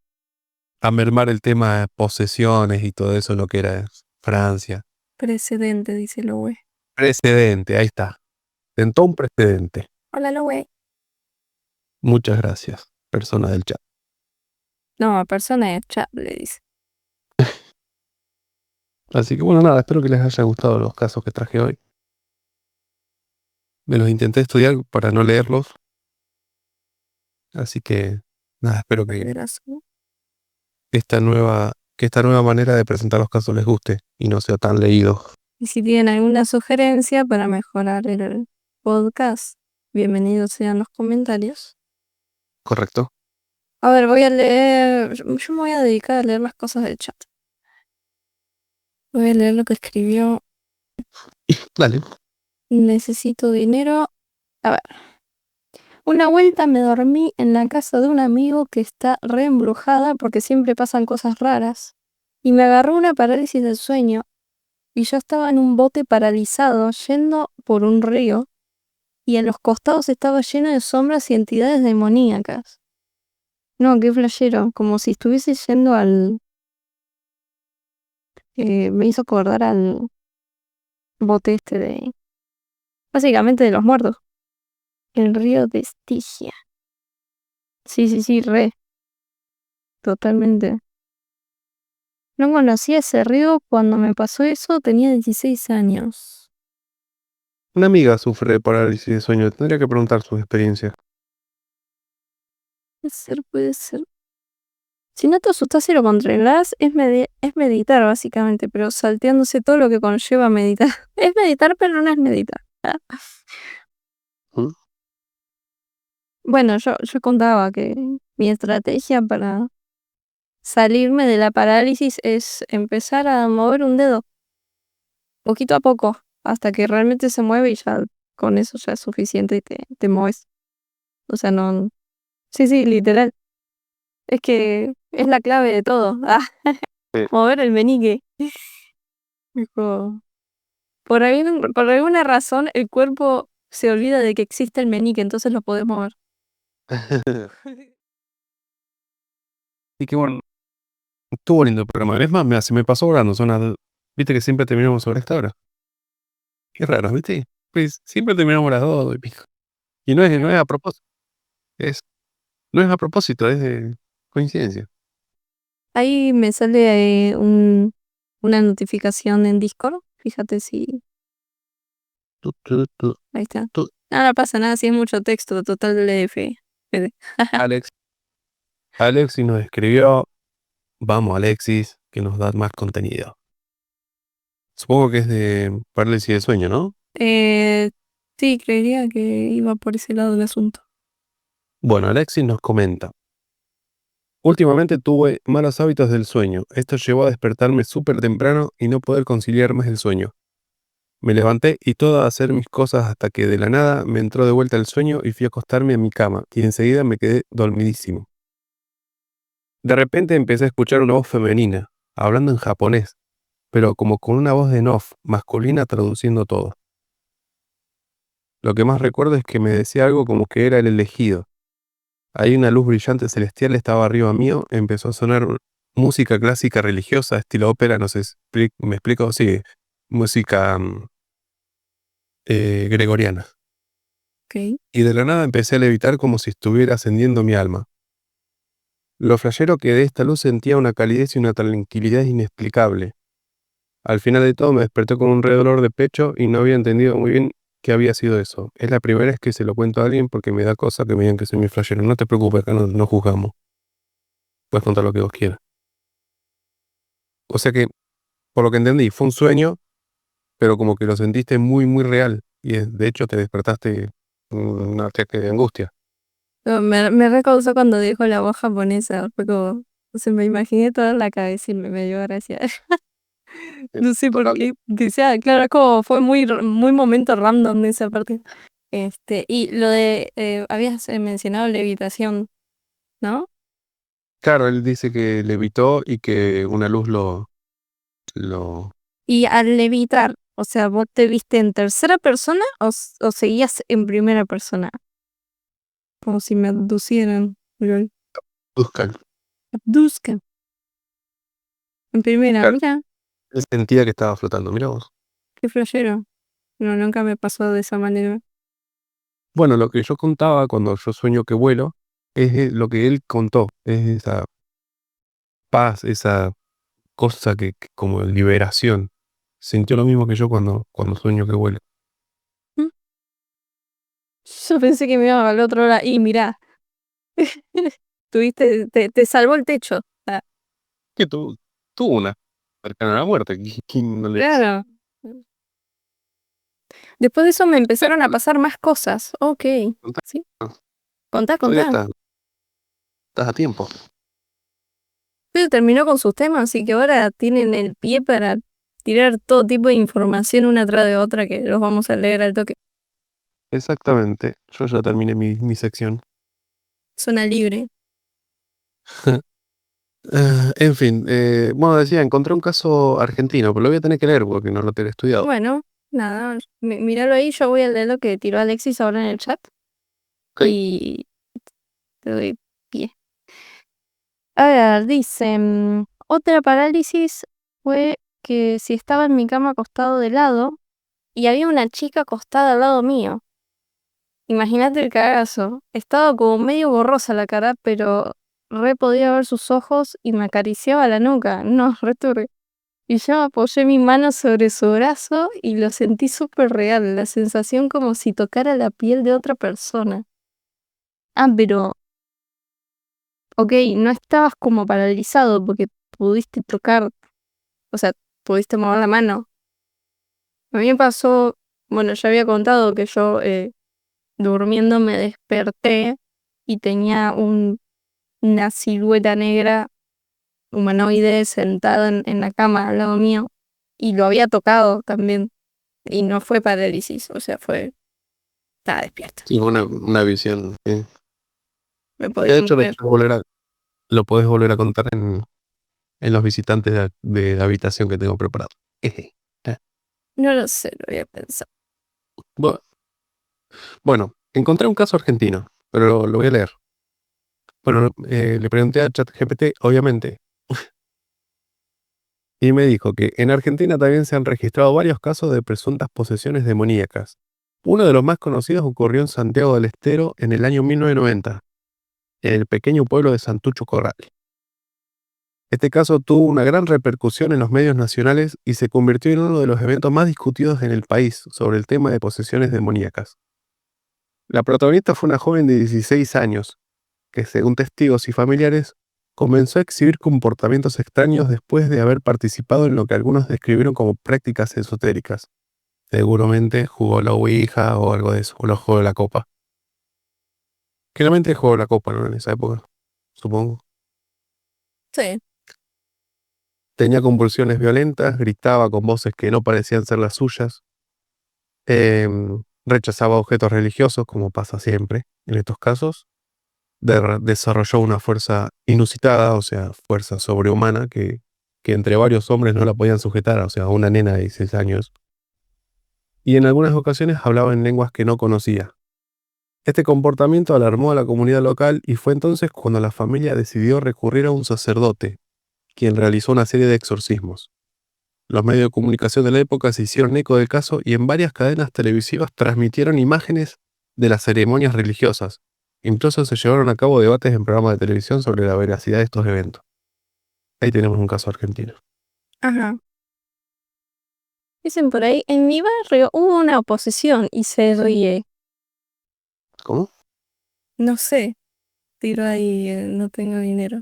mermar el tema de posesiones y todo eso, lo que era Francia. precedente, dice lo güey. Precedente, ahí está. Sentó un precedente. Hola, lo güey. Muchas gracias, persona del chat. No, persona de chat, le dice. Así que bueno, nada, espero que les haya gustado los casos que traje hoy. Me los intenté estudiar para no leerlos. Así que nada, espero que Verás. esta nueva manera de presentar los casos les guste y no sea tan leído. Y si tienen alguna sugerencia para mejorar el podcast, bienvenidos sean los comentarios. ¿Correcto? A ver, voy a leer. Yo me voy a dedicar a leer las cosas del chat. Voy a leer lo que escribió. Dale. Necesito dinero. A ver. Una vuelta me dormí en la casa de un amigo que está re embrujada porque siempre pasan cosas raras. Y me agarró una parálisis del sueño. Y yo estaba en un bote paralizado yendo por un río. Y en los costados estaba lleno de sombras y entidades demoníacas. No, qué flashero. Como si estuviese yendo al... me hizo acordar al bote este de... Básicamente de los muertos. El río de Estigia. Sí, re. Totalmente. No conocí ese río cuando me pasó eso, tenía 16 años. Una amiga sufre de parálisis de sueño. Tendría que preguntar sus experiencias. Puede ser. Si no te asustas y lo controlas, es meditar básicamente, pero salteándose todo lo que conlleva meditar. Es meditar, pero no es meditar. ¿Mm? Bueno, yo contaba que mi estrategia para salirme de la parálisis es empezar a mover un dedo, poquito a poco, hasta que realmente se mueve y ya con eso ya es suficiente y te mueves. O sea, no... Sí, literal. Es que es la clave de todo. Sí. Mover el meñique. Dijo, por alguna razón el cuerpo se olvida de que existe el meñique, entonces lo podemos ver. Y que bueno, estuvo lindo el programa. Es más, mira, se me pasó volando. Viste que siempre terminamos sobre esta hora. Qué raro, ¿viste? Pues siempre terminamos a las 2 y pico. Y no es a propósito. No es a propósito, es de coincidencia. Ahí me sale una notificación en Discord. Fíjate si. Ahí está. No pasa nada, si es mucho texto, total F. Alexis nos escribió. Vamos, Alexis, que nos da más contenido. Supongo que es de parálisis de sueño, ¿no? Sí, creería que iba por ese lado el asunto. Bueno, Alexis nos comenta. Últimamente tuve malos hábitos del sueño. Esto llevó a despertarme súper temprano y no poder conciliar más el sueño. Me levanté y todo a hacer mis cosas hasta que de la nada me entró de vuelta el sueño y fui a acostarme en mi cama y enseguida me quedé dormidísimo. De repente empecé a escuchar una voz femenina, hablando en japonés, pero como con una voz de en off, masculina traduciendo todo. Lo que más recuerdo es que me decía algo como que era el elegido. Ahí una luz brillante celestial estaba arriba mío, empezó a sonar música clásica religiosa, estilo ópera, no sé, ¿me explico? Sí, música gregoriana. Ok. Y de la nada empecé a levitar como si estuviera ascendiendo mi alma. Lo flashero que de esta luz sentía una calidez y una tranquilidad inexplicable. Al final de todo me desperté con un re dolor de pecho y no había entendido muy bien qué había sido eso. Es la primera vez que se lo cuento a alguien porque me da cosa que me digan que soy mi flashero. No te preocupes, acá no juzgamos. Puedes contar lo que vos quieras. O sea que, por lo que entendí, fue un sueño, pero como que lo sentiste muy, muy real. Y de hecho te despertaste un ataque de angustia. No, me recausó cuando dijo la voz japonesa. Fue como. Me imaginé toda la cabeza y me dio gracia. No sé por qué. Decía, claro, es como fue muy momento random de esa parte. Y lo de. Habías mencionado levitación, ¿no? Claro, él dice que levitó y que una luz lo... Y al levitar, o sea, ¿vos te viste en tercera persona o seguías en primera persona? Como si me abducieran. Lol. busca. Abduzcan. En primera, Claro. mira, Él sentía que estaba flotando, mirá vos. qué flashero. No, nunca me pasó de esa manera. Bueno, lo que yo contaba cuando yo sueño que vuelo es lo que él contó. Es esa paz, esa cosa que como liberación. Sintió lo mismo que yo cuando sueño que vuelo. Yo pensé que me iba al otro lado. Y mirá, te salvó el techo. Ah, Que tuvo una cercana a la muerte. ¿Quién no le... claro. Después de eso me empezaron a pasar más cosas. Ok. Contá. ¿Sí? Contá, Todavía contá. estás a tiempo. Pero terminó con sus temas, así que ahora tienen el pie para tirar todo tipo de información una tras de otra que los vamos a leer al toque. Exactamente. Yo ya terminé mi sección. Zona libre. En fin, bueno, decía, encontré un caso argentino, pero lo voy a tener que leer porque no lo tengo estudiado. Bueno, nada, míralo ahí, yo voy a leer lo que tiró Alexis ahora en el chat. Ok. Y te doy pie. A ver, dice, otra parálisis fue que si estaba en mi cama acostado de lado y había una chica acostada al lado mío. Imagínate el cagazo. Estaba como medio borrosa la cara, pero re podía ver sus ojos y me acariciaba la nuca. No, re turbio. Y yo apoyé mi mano sobre su brazo y lo sentí súper real, la sensación como si tocara la piel de otra persona. Ah, pero, ok, no estabas como paralizado porque pudiste tocar, o sea, pudiste mover la mano. A mí me pasó, bueno, ya había contado que yo durmiendo me desperté y tenía una silueta negra humanoide sentada en la cama al lado mío y lo había tocado también. Y no fue parálisis, o sea, estaba despierta. Sí, una visión. Me De podía hecho, mover. lo podés volver a contar en los visitantes de la habitación que tengo preparado. No lo sé, lo voy a pensar. Bu- Bueno, encontré un caso argentino, pero lo voy a leer. Bueno, le pregunté a ChatGPT, obviamente, y me dijo que en Argentina también se han registrado varios casos de presuntas posesiones demoníacas. Uno de los más conocidos ocurrió en Santiago del Estero en el año 1990, en el pequeño pueblo de Santucho Corral. Este caso tuvo una gran repercusión en los medios nacionales y se convirtió en uno de los eventos más discutidos en el país sobre el tema de posesiones demoníacas. La protagonista fue una joven de 16 años, que según testigos y familiares, comenzó a exhibir comportamientos extraños después de haber participado en lo que algunos describieron como prácticas esotéricas. Seguramente jugó la Ouija o algo de eso, o los juegos de la copa. Generalmente jugó la copa, ¿no? En esa época, supongo. Sí. Tenía convulsiones violentas, gritaba con voces que no parecían ser las suyas. Rechazaba objetos religiosos, como pasa siempre en estos casos. Desarrolló una fuerza inusitada, o sea, fuerza sobrehumana, que entre varios hombres no la podían sujetar, o sea, una nena de 16 años. Y en algunas ocasiones hablaba en lenguas que no conocía. Este comportamiento alarmó a la comunidad local y fue entonces cuando la familia decidió recurrir a un sacerdote, quien realizó una serie de exorcismos. Los medios de comunicación de la época se hicieron eco del caso y en varias cadenas televisivas transmitieron imágenes de las ceremonias religiosas. Incluso se llevaron a cabo debates en programas de televisión sobre la veracidad de estos eventos. Ahí tenemos un caso argentino. Ajá. Dicen por ahí, en mi barrio hubo una oposición y se ríe. ¿Cómo? No sé. Tiro ahí, no tengo dinero.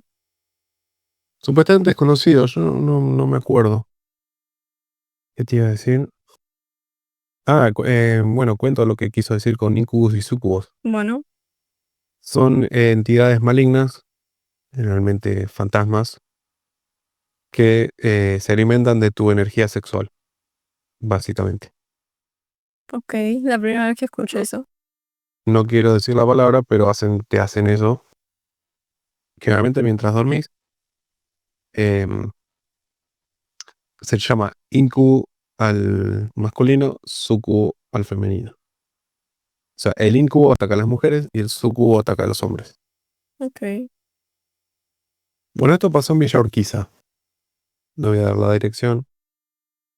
Supuestamente desconocido, yo no me acuerdo. ¿Qué te iba a decir? Bueno, cuento lo que quiso decir con incubus y sucubos. Bueno, Son entidades malignas, generalmente fantasmas, que se alimentan de tu energía sexual, básicamente. ok, la primera vez que escucho eso. No quiero decir la palabra, pero te hacen eso. Generalmente mientras dormís, em, se llama incubo al masculino, sucubo al femenino. O sea, el incubo ataca a las mujeres y el sucubo ataca a los hombres. Ok. Bueno, esto pasó en Villa Urquiza. No voy a dar la dirección.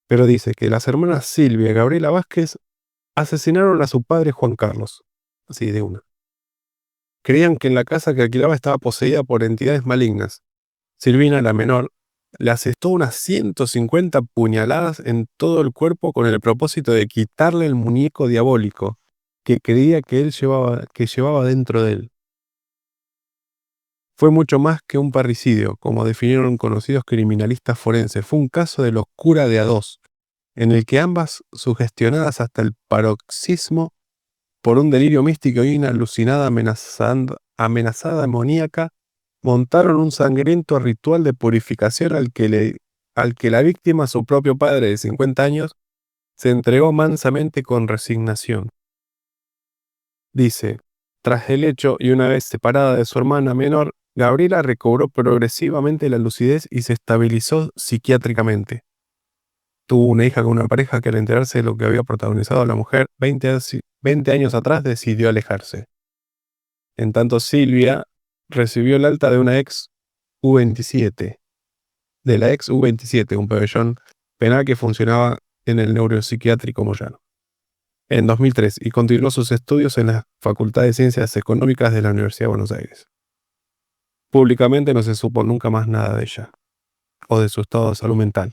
Pero dice que las hermanas Silvia y Gabriela Vázquez asesinaron a su padre Juan Carlos. Así de una. Creían que en la casa que alquilaba estaba poseída por entidades malignas. Silvina, la menor, le asestó unas 150 puñaladas en todo el cuerpo con el propósito de quitarle el muñeco diabólico que creía que llevaba dentro de él. Fue mucho más que un parricidio, como definieron conocidos criminalistas forenses. Fue un caso de locura de a dos, en el que ambas, sugestionadas hasta el paroxismo por un delirio místico y una alucinada amenazada demoníaca, montaron un sangriento ritual de purificación al que la víctima, su propio padre de 50 años, se entregó mansamente con resignación. Dice, tras el hecho y una vez separada de su hermana menor, Gabriela recobró progresivamente la lucidez y se estabilizó psiquiátricamente. Tuvo una hija con una pareja que al enterarse de lo que había protagonizado la mujer 20 años atrás decidió alejarse. En tanto, Silvia recibió el alta de una ex U27, de la ex U27, un pabellón penal que funcionaba en el neuropsiquiátrico Moyano, en 2003 y continuó sus estudios en la Facultad de Ciencias Económicas de la Universidad de Buenos Aires. Públicamente no se supo nunca más nada de ella o de su estado de salud mental.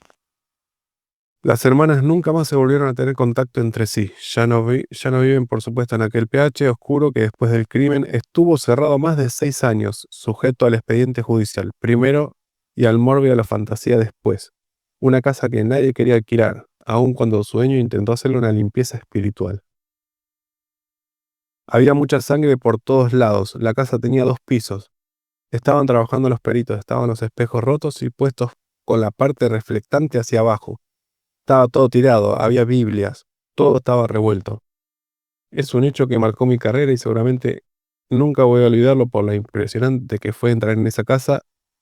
Las hermanas nunca más se volvieron a tener contacto entre sí. Ya no viven, por supuesto, en aquel PH oscuro que después del crimen estuvo cerrado más de 6 años, sujeto al expediente judicial primero y al morbo a la fantasía después. Una casa que nadie quería alquilar, aun cuando su dueño intentó hacerle una limpieza espiritual. Había mucha sangre por todos lados. La casa tenía 2 pisos. Estaban trabajando los peritos, estaban los espejos rotos y puestos con la parte reflectante hacia abajo. Estaba todo tirado, había Biblias, todo estaba revuelto. Es un hecho que marcó mi carrera y seguramente nunca voy a olvidarlo por lo impresionante que fue entrar en esa casa,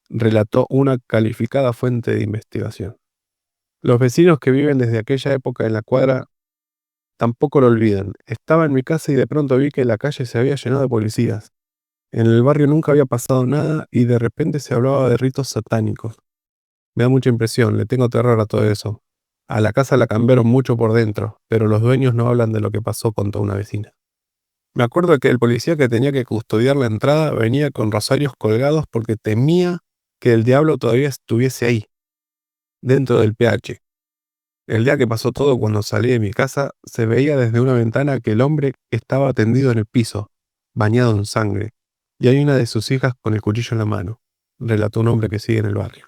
relató una calificada fuente de investigación. Los vecinos que viven desde aquella época en la cuadra tampoco lo olvidan. Estaba en mi casa y de pronto vi que la calle se había llenado de policías. En el barrio nunca había pasado nada y de repente se hablaba de ritos satánicos. Me da mucha impresión, le tengo terror a todo eso. A la casa la cambiaron mucho por dentro, pero los dueños no hablan de lo que pasó, contó una vecina. Me acuerdo que el policía que tenía que custodiar la entrada venía con rosarios colgados porque temía que el diablo todavía estuviese ahí, dentro del PH. El día que pasó todo, cuando salí de mi casa, se veía desde una ventana que el hombre estaba tendido en el piso, bañado en sangre, y hay una de sus hijas con el cuchillo en la mano, relató un hombre que sigue en el barrio.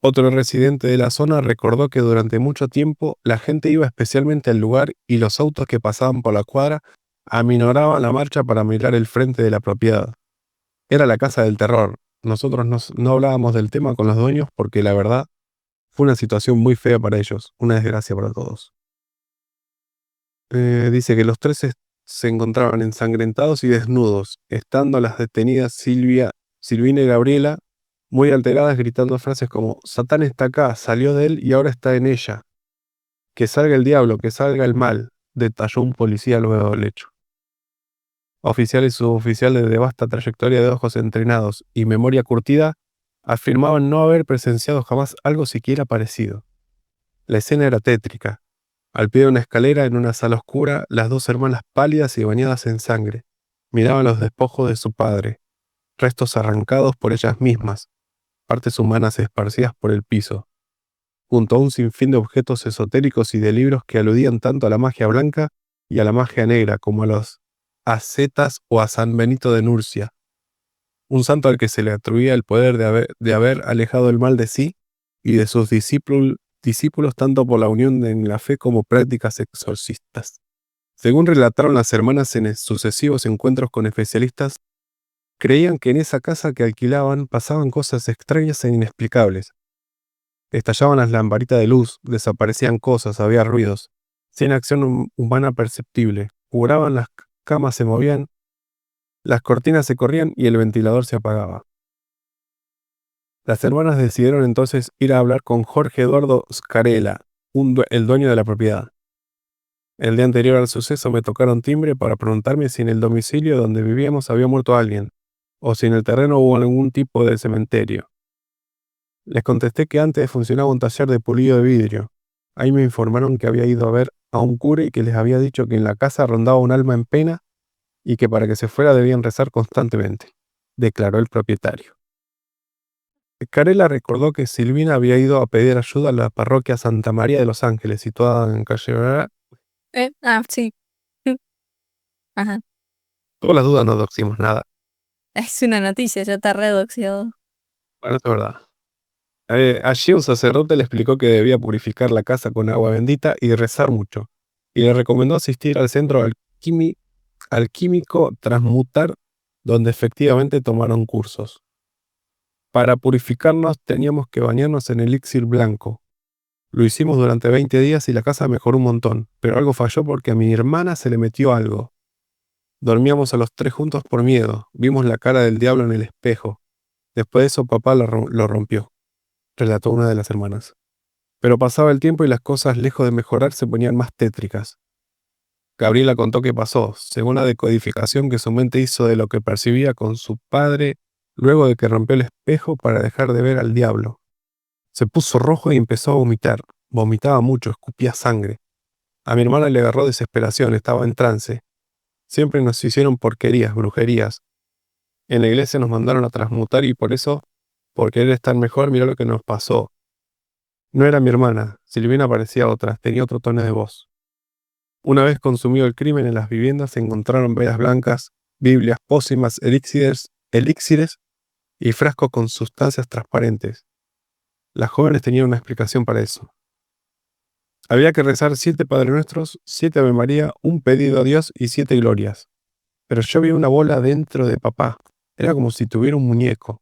Otro residente de la zona recordó que durante mucho tiempo la gente iba especialmente al lugar y los autos que pasaban por la cuadra aminoraban la marcha para mirar el frente de la propiedad. Era la casa del terror. Nosotros no hablábamos del tema con los dueños porque la verdad fue una situación muy fea para ellos, una desgracia para todos. Dice que los tres se encontraban ensangrentados y desnudos, estando las detenidas Silvina y Gabriela muy alteradas, gritando frases como «Satán está acá, salió de él y ahora está en ella. Que salga el diablo, que salga el mal», detalló un policía luego del hecho. Oficiales y suboficiales de vasta trayectoria de ojos entrenados y memoria curtida afirmaban no haber presenciado jamás algo siquiera parecido. La escena era tétrica. Al pie de una escalera, en una sala oscura, las dos hermanas pálidas y bañadas en sangre miraban los despojos de su padre, restos arrancados por ellas mismas, partes humanas esparcidas por el piso, junto a un sinfín de objetos esotéricos y de libros que aludían tanto a la magia blanca y a la magia negra como a los ascetas o a San Benito de Nurcia, un santo al que se le atribuía el poder de haber alejado el mal de sí y de sus discípulos tanto por la unión en la fe como prácticas exorcistas. Según relataron las hermanas en sucesivos encuentros con especialistas, creían que en esa casa que alquilaban pasaban cosas extrañas e inexplicables. Estallaban las lamparitas de luz, desaparecían cosas, había ruidos, sin acción humana perceptible, juraban las camas se movían, las cortinas se corrían y el ventilador se apagaba. Las hermanas decidieron entonces ir a hablar con Jorge Eduardo Scarella, el dueño de la propiedad. El día anterior al suceso me tocaron timbre para preguntarme si en el domicilio donde vivíamos había muerto alguien, o si en el terreno hubo algún tipo de cementerio. Les contesté que antes funcionaba un taller de pulido de vidrio. Ahí me informaron que había ido a ver a un cura y que les había dicho que en la casa rondaba un alma en pena y que para que se fuera debían rezar constantemente, declaró el propietario. Scarella recordó que Silvina había ido a pedir ayuda a la parroquia Santa María de los Ángeles, situada en calle Vergara. Sí. Ajá. Todas las dudas no doximos nada. Es una noticia, ya está redoxiado. Bueno, es verdad. Allí un sacerdote le explicó que debía purificar la casa con agua bendita y rezar mucho, y le recomendó asistir al centro alquímico Transmutar, donde efectivamente tomaron cursos. Para purificarnos teníamos que bañarnos en elixir blanco. Lo hicimos durante 20 días y la casa mejoró un montón, pero algo falló porque a mi hermana se le metió algo. Dormíamos a los tres juntos por miedo, vimos la cara del diablo en el espejo. Después de eso papá lo rompió, relató una de las hermanas. Pero pasaba el tiempo y las cosas, lejos de mejorar, se ponían más tétricas. Gabriela contó qué pasó, según la decodificación que su mente hizo de lo que percibía con su padre luego de que rompió el espejo para dejar de ver al diablo. Se puso rojo y empezó a vomitar. Vomitaba mucho, escupía sangre. A mi hermana le agarró desesperación, estaba en trance. Siempre nos hicieron porquerías, brujerías. En la iglesia nos mandaron a transmutar y por eso, por querer estar mejor, mirá lo que nos pasó. No era mi hermana, Silvina parecía otra, tenía otro tono de voz. Una vez consumido el crimen en las viviendas se encontraron velas blancas, Biblias, pócimas, elixires y frascos con sustancias transparentes. Las jóvenes tenían una explicación para eso. Había que rezar 7 Padre Nuestros, 7 Ave María, un pedido a Dios y 7 glorias. Pero yo vi una bola dentro de papá. Era como si tuviera un muñeco.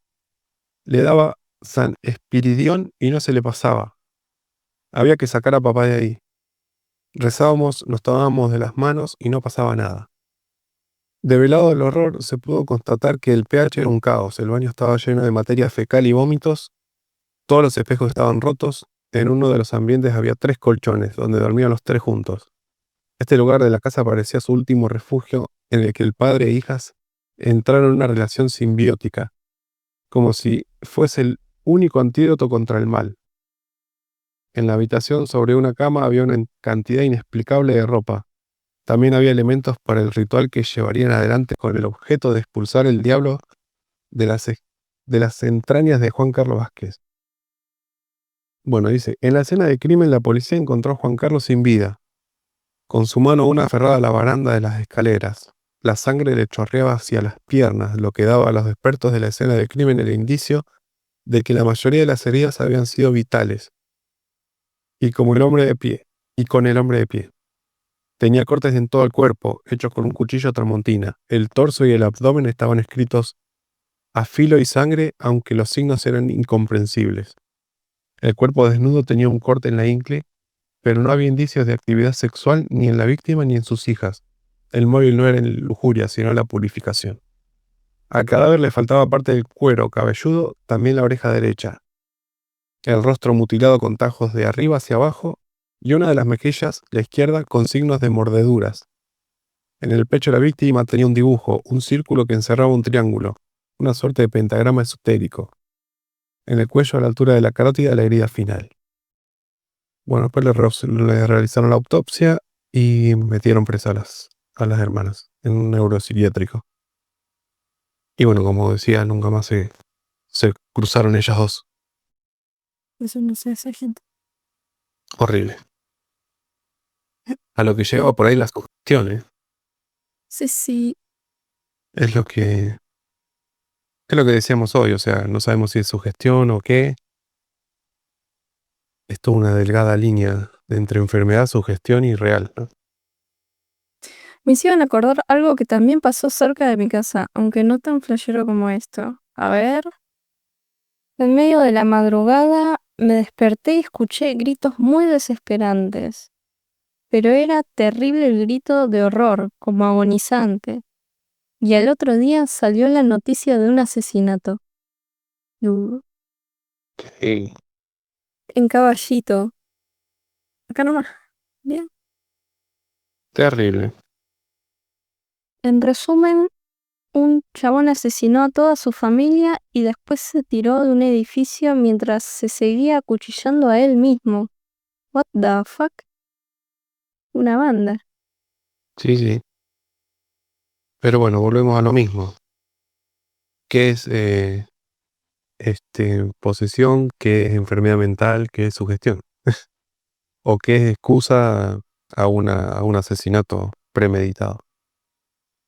Le daba San Espiridión y no se le pasaba. Había que sacar a papá de ahí. Rezábamos, nos tomábamos de las manos y no pasaba nada. Develado del horror, se pudo constatar que el pH era un caos. El baño estaba lleno de materia fecal y vómitos. Todos los espejos estaban rotos. En uno de los ambientes había 3 colchones, donde dormían los 3 juntos. Este lugar de la casa parecía su último refugio en el que el padre e hijas entraron en una relación simbiótica, como si fuese el único antídoto contra el mal. En la habitación, sobre una cama, había una cantidad inexplicable de ropa. También había elementos para el ritual que llevarían adelante con el objeto de expulsar el diablo de las entrañas de Juan Carlos Vázquez. Bueno, dice, en la escena de crimen la policía encontró a Juan Carlos sin vida, con su mano aún aferrada a la baranda de las escaleras. La sangre le chorreaba hacia las piernas, lo que daba a los expertos de la escena del crimen el indicio de que la mayoría de las heridas habían sido vitales. Y con el hombre de pie. Tenía cortes en todo el cuerpo, hechos con un cuchillo tramontina. El torso y el abdomen estaban escritos a filo y sangre, aunque los signos eran incomprensibles. El cuerpo desnudo tenía un corte en la ingle, pero no había indicios de actividad sexual ni en la víctima ni en sus hijas. El móvil no era en lujuria, sino la purificación. Al cadáver le faltaba parte del cuero cabelludo, también la oreja derecha, el rostro mutilado con tajos de arriba hacia abajo y una de las mejillas, la izquierda, con signos de mordeduras. En el pecho de la víctima tenía un dibujo, un círculo que encerraba un triángulo, una suerte de pentagrama esotérico. En el cuello, a la altura de la carótida, la herida final. Bueno, después le realizaron la autopsia y metieron presa a las hermanas en un neuropsiquiátrico. Y bueno, como decía, nunca más se cruzaron ellas dos. Eso no sé hacer, gente. Horrible. A lo que llegaba por ahí la sugestión, ¿eh? Sí. Es lo que decíamos hoy, o sea, no sabemos si es sugestión o qué. Es toda una delgada línea entre enfermedad, sugestión y real, ¿no? Me hicieron acordar algo que también pasó cerca de mi casa, aunque no tan flashero como esto. A ver. En medio de la madrugada me desperté y escuché gritos muy desesperantes. Pero era terrible el grito de horror, como agonizante. Y al otro día salió la noticia de un asesinato. Sí. En Caballito. Acá nomás. Bien. Terrible. En resumen, un chabón asesinó a toda su familia y después se tiró de un edificio mientras se seguía acuchillando a él mismo. What the fuck? Una banda. Sí. Pero bueno, volvemos a lo mismo. ¿Qué es posesión? ¿Qué es enfermedad mental? ¿Qué es sugestión? ¿O qué es excusa a un asesinato premeditado?